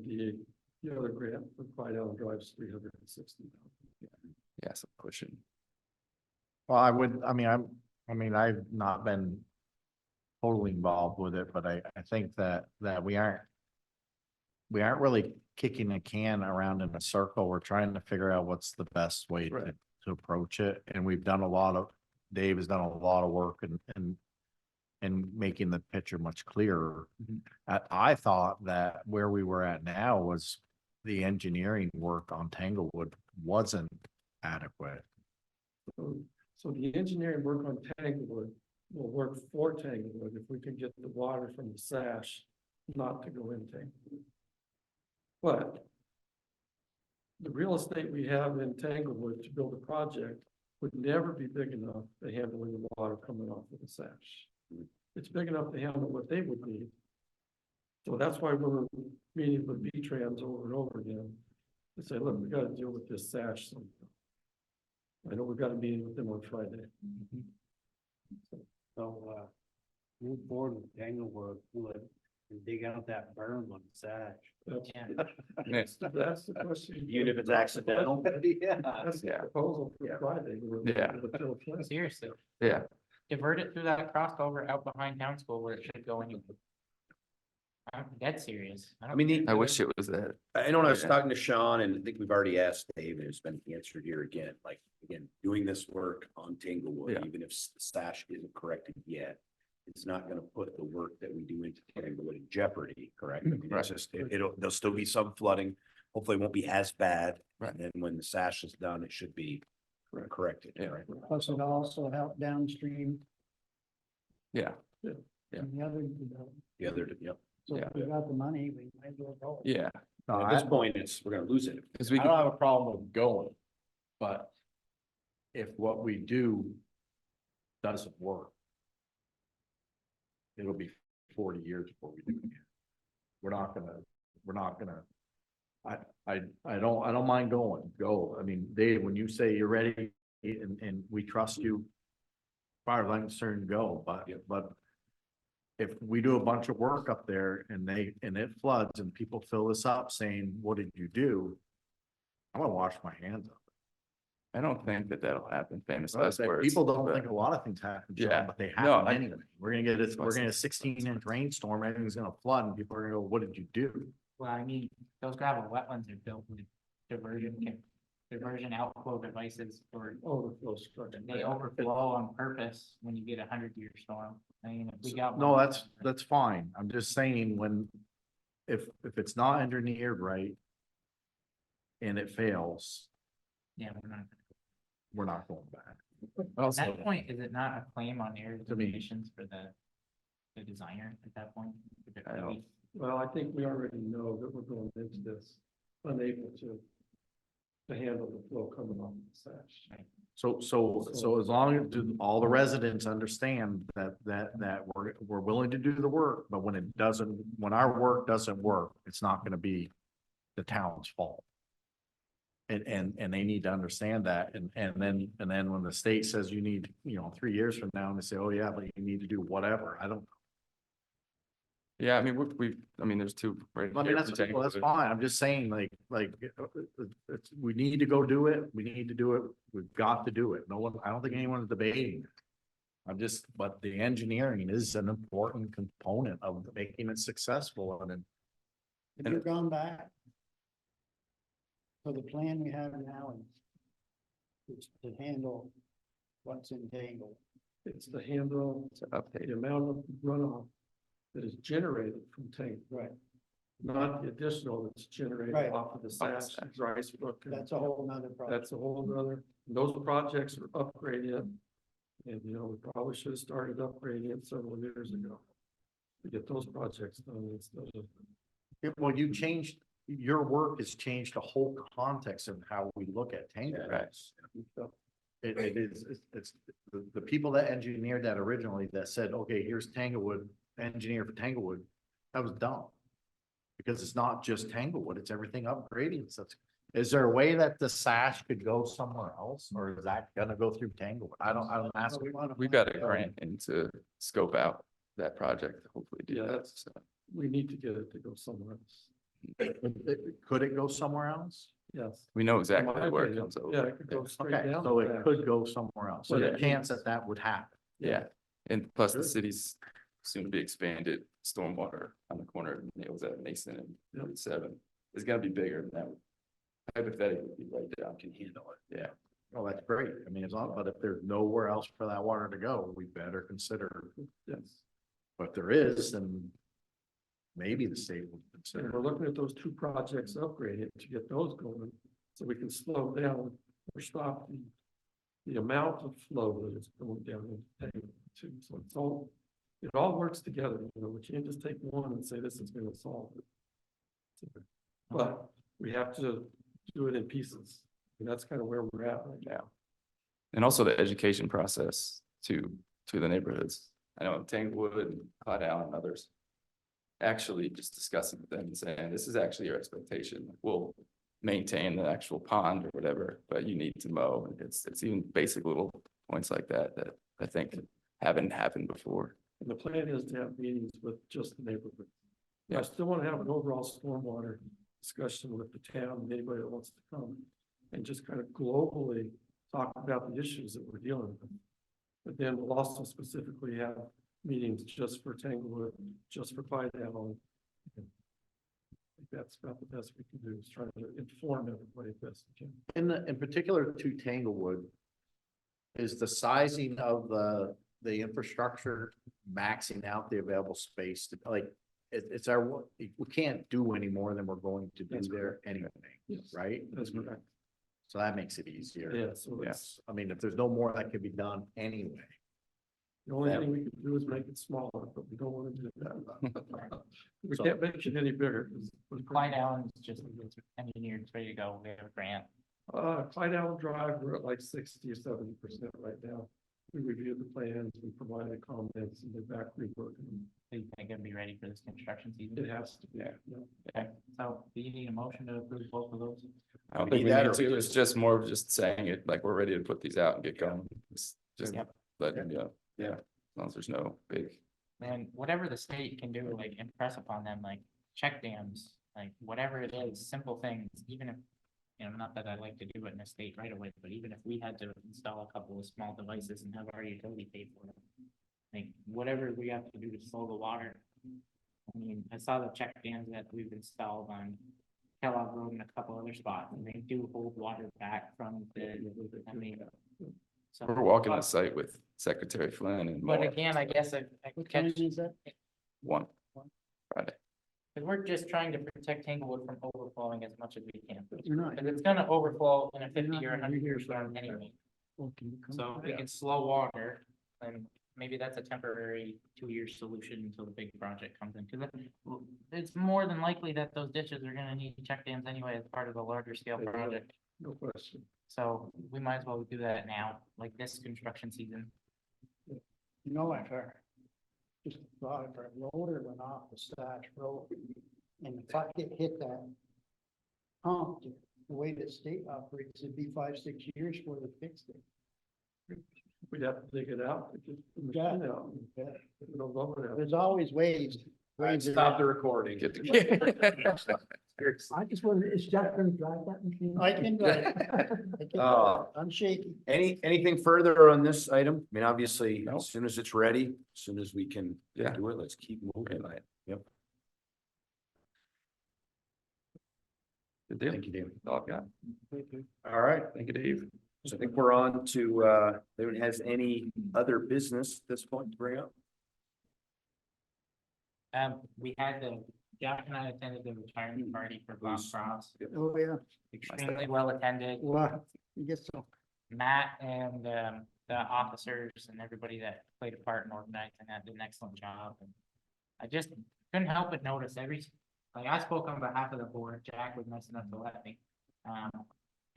the other grant for Clyde Allen Drive's 360. Yeah, so pushing. Well, I've not been totally involved with it, but I think that we aren't really kicking a can around in a circle. We're trying to figure out what's the best way to approach it. And we've done Dave has done a lot of work and making the picture much clearer. I thought that where we were at now was the engineering work on Tanglewood wasn't adequate. So the engineering work on Tanglewood will work for Tanglewood if we can get the water from the SASH not to go in Tanglewood. But the real estate we have in Tanglewood to build a project would never be big enough to handle the water coming off of the SASH. It's big enough to handle what they would need. So that's why we're meeting with B-Trans over and over again to say, look, we got to deal with this SASH sometime. I know we've got a meeting with them on Friday. So, move forward with Tanglewood and dig out that berm on the SASH. That's the question. Even if it's accidental? Yeah. That's the proposal for Friday. Yeah. Seriously, Yeah. divert it through that crossover out behind town school where it should go anyway. I'm dead serious. I wish it was that. I know when I was talking to Sean, and I think we've already asked Dave, and it's been answered here again, doing this work on Tanglewood, Yeah. even if SASH isn't corrected yet, it's not gonna put the work that we do into Tanglewood in jeopardy, correct? I mean, it's just, there'll still be some flooding, hopefully it won't be as bad. Right. And then when the SASH is done, it should be corrected, Yeah. right? Plus it also help downstream Yeah. and the other, The other, yep. so if we got the money, we might as well go. Yeah. No, At this point, we're gonna lose it. Because we I don't have a problem with going, but if what we do doesn't work, it'll be 40 years before we do it again. We're not gonna, I don't mind go. I mean, Dave, when you say you're ready and we trust you, as far as I'm concerned, go, but if we do a bunch of work up there and it floods and people fill this up saying, what did you do? I'm gonna wash my hands up. I don't think that'll happen. Famous So I last say, words. people don't but- think a lot of things happen, Sean, Yeah. but they No, happen anyway. We're gonna get That's why I we're gonna said- get a 16-inch rainstorm, everything's gonna flood and people are gonna go, what did you do? Well, I mean, those gravel wetlands are built with diversion outflow devices for, Overflow structure. they overflow on purpose when you get 100-year storm. I mean, if we got. No, one- that's fine. I'm just saying when if it's not engineered right. And it fails, Yeah, we're not going back. at Also, that point, is it not a claim on air To me. determinations for the designer at that point? I don't- Well, I think we already know that we're going into this unable to handle the flow coming off the sash. So as long as all the residents understand that we're willing to do the work, but when our work doesn't work, it's not gonna be the town's fault. And they need to understand that, and then when the state says you need, 3 years from now, and they say, oh yeah, but you need to do whatever, I don't. yeah, I mean, there's two. Right I mean, here that's, for well, that's Tanglewood. fine, I'm just saying, we need to go do it, we need to do it, we've got to do it, no one, I don't think anyone's debating it. But the engineering is an important component of making it successful, and Have you gone back? So the plan we have now is to handle what's entangled. It's to handle To update. the amount of runoff that is generated from tank. Right. Not the additional that's generated Right. off of the Off the sash, sash. Rice Brook. and- That's a whole nother problem. That's a whole nother, those projects are upgraded. And, we probably should have started upgrading it several years ago. To get those projects done instead of. well, your work has changed the whole context of how we look at Tanglewood. Right. It is, it's the people that engineered that originally that said, okay, here's Tanglewood, engineer for Tanglewood, that was dumb. Because it's not just Tanglewood, it's everything upgrading, so is there a way that the sash could go somewhere else, or is that gonna go through Tanglewood? I don't ask. We've got a grant in to scope out that project, to hopefully do Yeah, that. that's, So, we need to get it to go somewhere else. Could it go somewhere else? Yes. we know exactly In my where it opinion, comes over. Yeah, it could go straight Okay, down. so the it sash. could go somewhere else, so But the it chance needs- that would happen. Yeah, and plus the Good. city's soon to be expanded stormwater on the corner of Nails at Mason and Yep. Route 7. It's gonna be bigger than that. Hypothetically, be right down. Can handle it. Yeah, Well, that's great, I mean, but if there's nowhere else for that water to go, we better consider, Yes. but if there is, then maybe the state would And consider. we're looking at those two projects upgraded to get those going, so we can slow down or stop the amount of flow that is going down in the tank too. So it all works together, we can't just take one and say this is gonna solve it. But we have to do it in pieces, and that's kind of where we're at right now. and also the education process to the neighborhoods. I know in Tanglewood and Clyde Allen and others. Actually just discussing with them and saying, this is actually your expectation. We'll maintain the actual pond or whatever, but you need to mow. It's even basic little points like that I think haven't happened before. And the plan is to have meetings with just the neighborhood. Yeah. I still want to have an overall stormwater discussion with the town, and anybody that wants to come, and just kind of globally talk about the issues that we're dealing with. But then we'll also specifically have meetings just for Tanglewood, just for Clyde Allen. I think that's about the best we can do, is try to inform everybody best we can. In particular to Tanglewood, is the sizing of the infrastructure maxing out the available space to, like, it's our, we can't do any more than we're going to do That's there anyway, Yes. right? That's correct. So that makes it easier. Yeah, so Yes, I mean, if there's no more that can be done anyway. the only thing we can do is make it smaller, but we don't want to do that. We So- can't make it any bigger. 'cause- Clyde Allen's just engineered, it's ready to go, we have a grant. Clyde Allen Drive, we're at like 60 or 70% right now. We reviewed the plans, we provided comments, and they're back reworking them. So you think it'd be ready for this construction season? It has to be. Yeah. Okay, so do you need a motion to approve both of those? I don't We think need we that, need or we to, it's just more of just saying it, like, we're ready to put these out and get going. It's just Yep. letting them go. Yeah, as long as there's no big. And whatever the state can do, like impress upon them, like check dams, like whatever it is, simple things, even if. Not that I like to do it in a state right away, but even if we had to install a couple of small devices and have our utility pay for it. Like whatever we have to do to slow the water. I mean, I saw the check dams that we've installed on Kellogg Road and a couple other spots, and they do hold water back from I mean. So, We're walking the site with Secretary Flynn and but more. again, I guess I What catch. time is that? One Friday. Because we're just trying to protect Tanglewood from overflowing as much as we can. You're not. Because it's gonna overflow in a You're 50 or not gonna 100 year rehear storm that. anyway. Well, can you come So back? we can slow water, and maybe that's a temporary 2 year solution until the big project comes in. Because it's more than likely that those ditches are gonna need check dams anyway as part of a larger scale project. No question. So we might as well do that now, like this construction season. You know, if our, just thought if our loader went off the Stash Road and the bucket hit that pump, the way the state operates, it'd be 5, 6 years before they fixed it. We'd have to dig it out. Yeah. There's always ways. Stop the recording. Get the. I just wonder, is Jack gonna drive that machine? I can drive it. I can drive it. I'm shaky. Anything further on this item? I mean, obviously, No. as soon as it's ready, as soon as we can Yeah. do it, let's keep moving. Yep. Good deal. Thank you, David. All I've got. All right. Thank you, Dave. So I think we're on to, anyone has any other business at this point to bring up? We had Jack and I attended the retirement party for Bob Who's- Cross, Oh, yeah. extremely well attended. Well, I guess so. Matt and the officers and everybody that played a part in organizing that did an excellent job. And I just couldn't help but notice like I spoke on behalf of the board, Jack was nice enough to let me.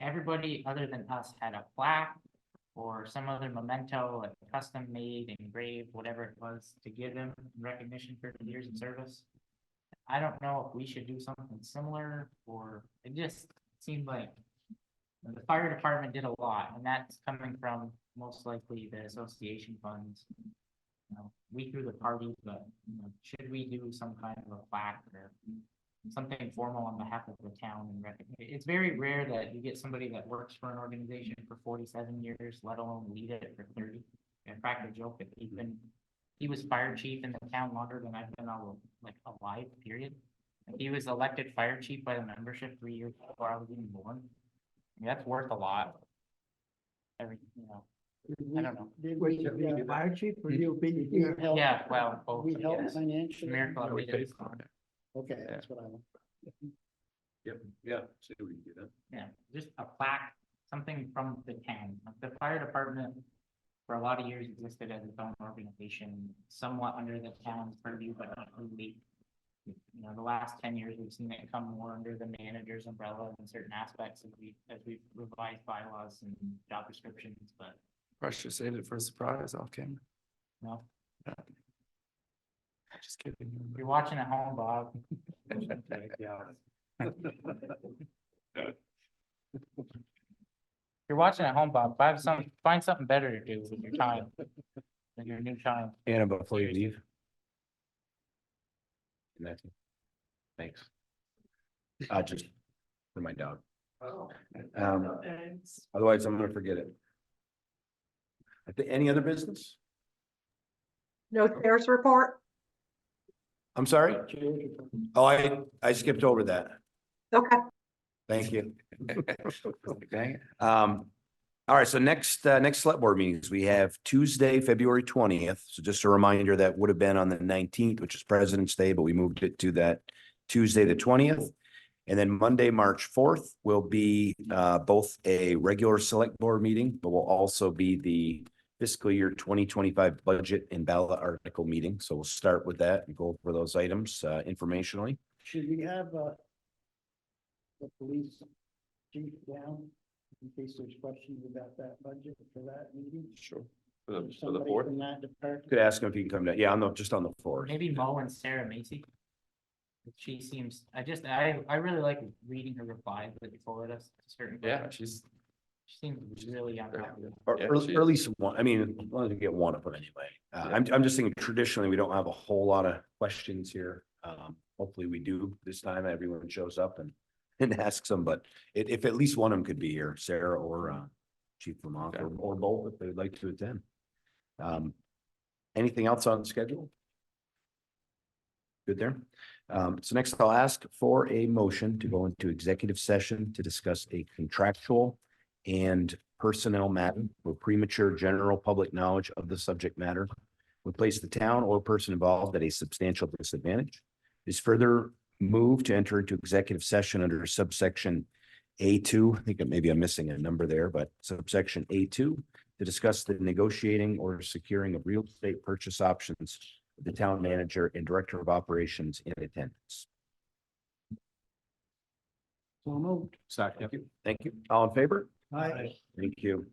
Everybody other than us had a plaque or some other memento, like custom made, engraved, whatever it was, to give them in recognition for years of service. I don't know if we should do something similar, or it just seemed like the fire department did a lot, and that's coming from most likely the association funds. We threw the party, but should we do some kind of a plaque or something formal on behalf of the town and it's very rare that you get somebody that works for an organization for 47 years, let alone lead it for 30. I cracked a joke that he was fire chief in the town longer than I've been alive, period. He was elected fire chief by the membership 3 years before I was even born. I mean, that's worth a lot. I don't know. Did Wait, we, you mean fire chief or you we being? help- Yeah, well, both, We help yes. financially? Miracle No, we we paid did. for it. Okay, that's what I want. Yep. Yeah. See what we can do that. Yeah, just a plaque, something from the town. Like the fire department for a lot of years existed as its own organization, somewhat under the town's purview, but not really. The last 10 years, we've seen it come more under the manager's umbrella in certain aspects as we revised bylaws and job descriptions, but Probably should have saved it for a surprise off camera. no. Just kidding. If you're watching at home, Bob. If you're watching at home, Bob, find something better to do with your time. With your new time. Anna, before you leave. Nothing. Thanks. Just for my dog. Otherwise I'm gonna forget it. Any other business? No chairs report? I'm sorry? Oh, I skipped over that. Okay. Thank you. Dang it. All right, so next select board meetings, we have Tuesday, February 20th. So just a reminder, that would have been on the 19th, which is President's Day, but we moved it to that Tuesday, the 20th. And then Monday, March 4th will be both a regular select board meeting, but will also be the fiscal year 2025 budget and ballot article meeting. So we'll start with that and go over those items informationally. Should we have the police chief down in case there's questions about that budget for that meeting? Sure. For the Somebody fourth. from that department? Could ask him if he can come down. Yeah, just on the floor. Maybe Mo and Sarah Macy. She seems, I really like reading her replies that you forward us to certain. Yeah, questions. She seems really on top of it. Or, Yeah, or she or at is. least one, I mean, as long as we get one of them anyway. Yeah. I'm just thinking traditionally, we don't have a whole lot of questions here. Hopefully we do this time, everyone shows up and asks them, but if at least one of them could be here, Sarah or Chief Vermont, Okay. or both, if they'd like to attend. Anything else on the schedule? Good there. So next I'll ask for a motion to go into executive session to discuss a contractual and personnel matter for premature general public knowledge of the subject matter would place the town or person involved at a substantial disadvantage. Is further move to enter into executive session under subsection A2. I think maybe I'm missing a number there, but subsection A2 to discuss the negotiating or securing of real estate purchase options with the town manager and director of operations in attendance. So moved. Thank you. Thank you. All in favor? Aye. Thank you.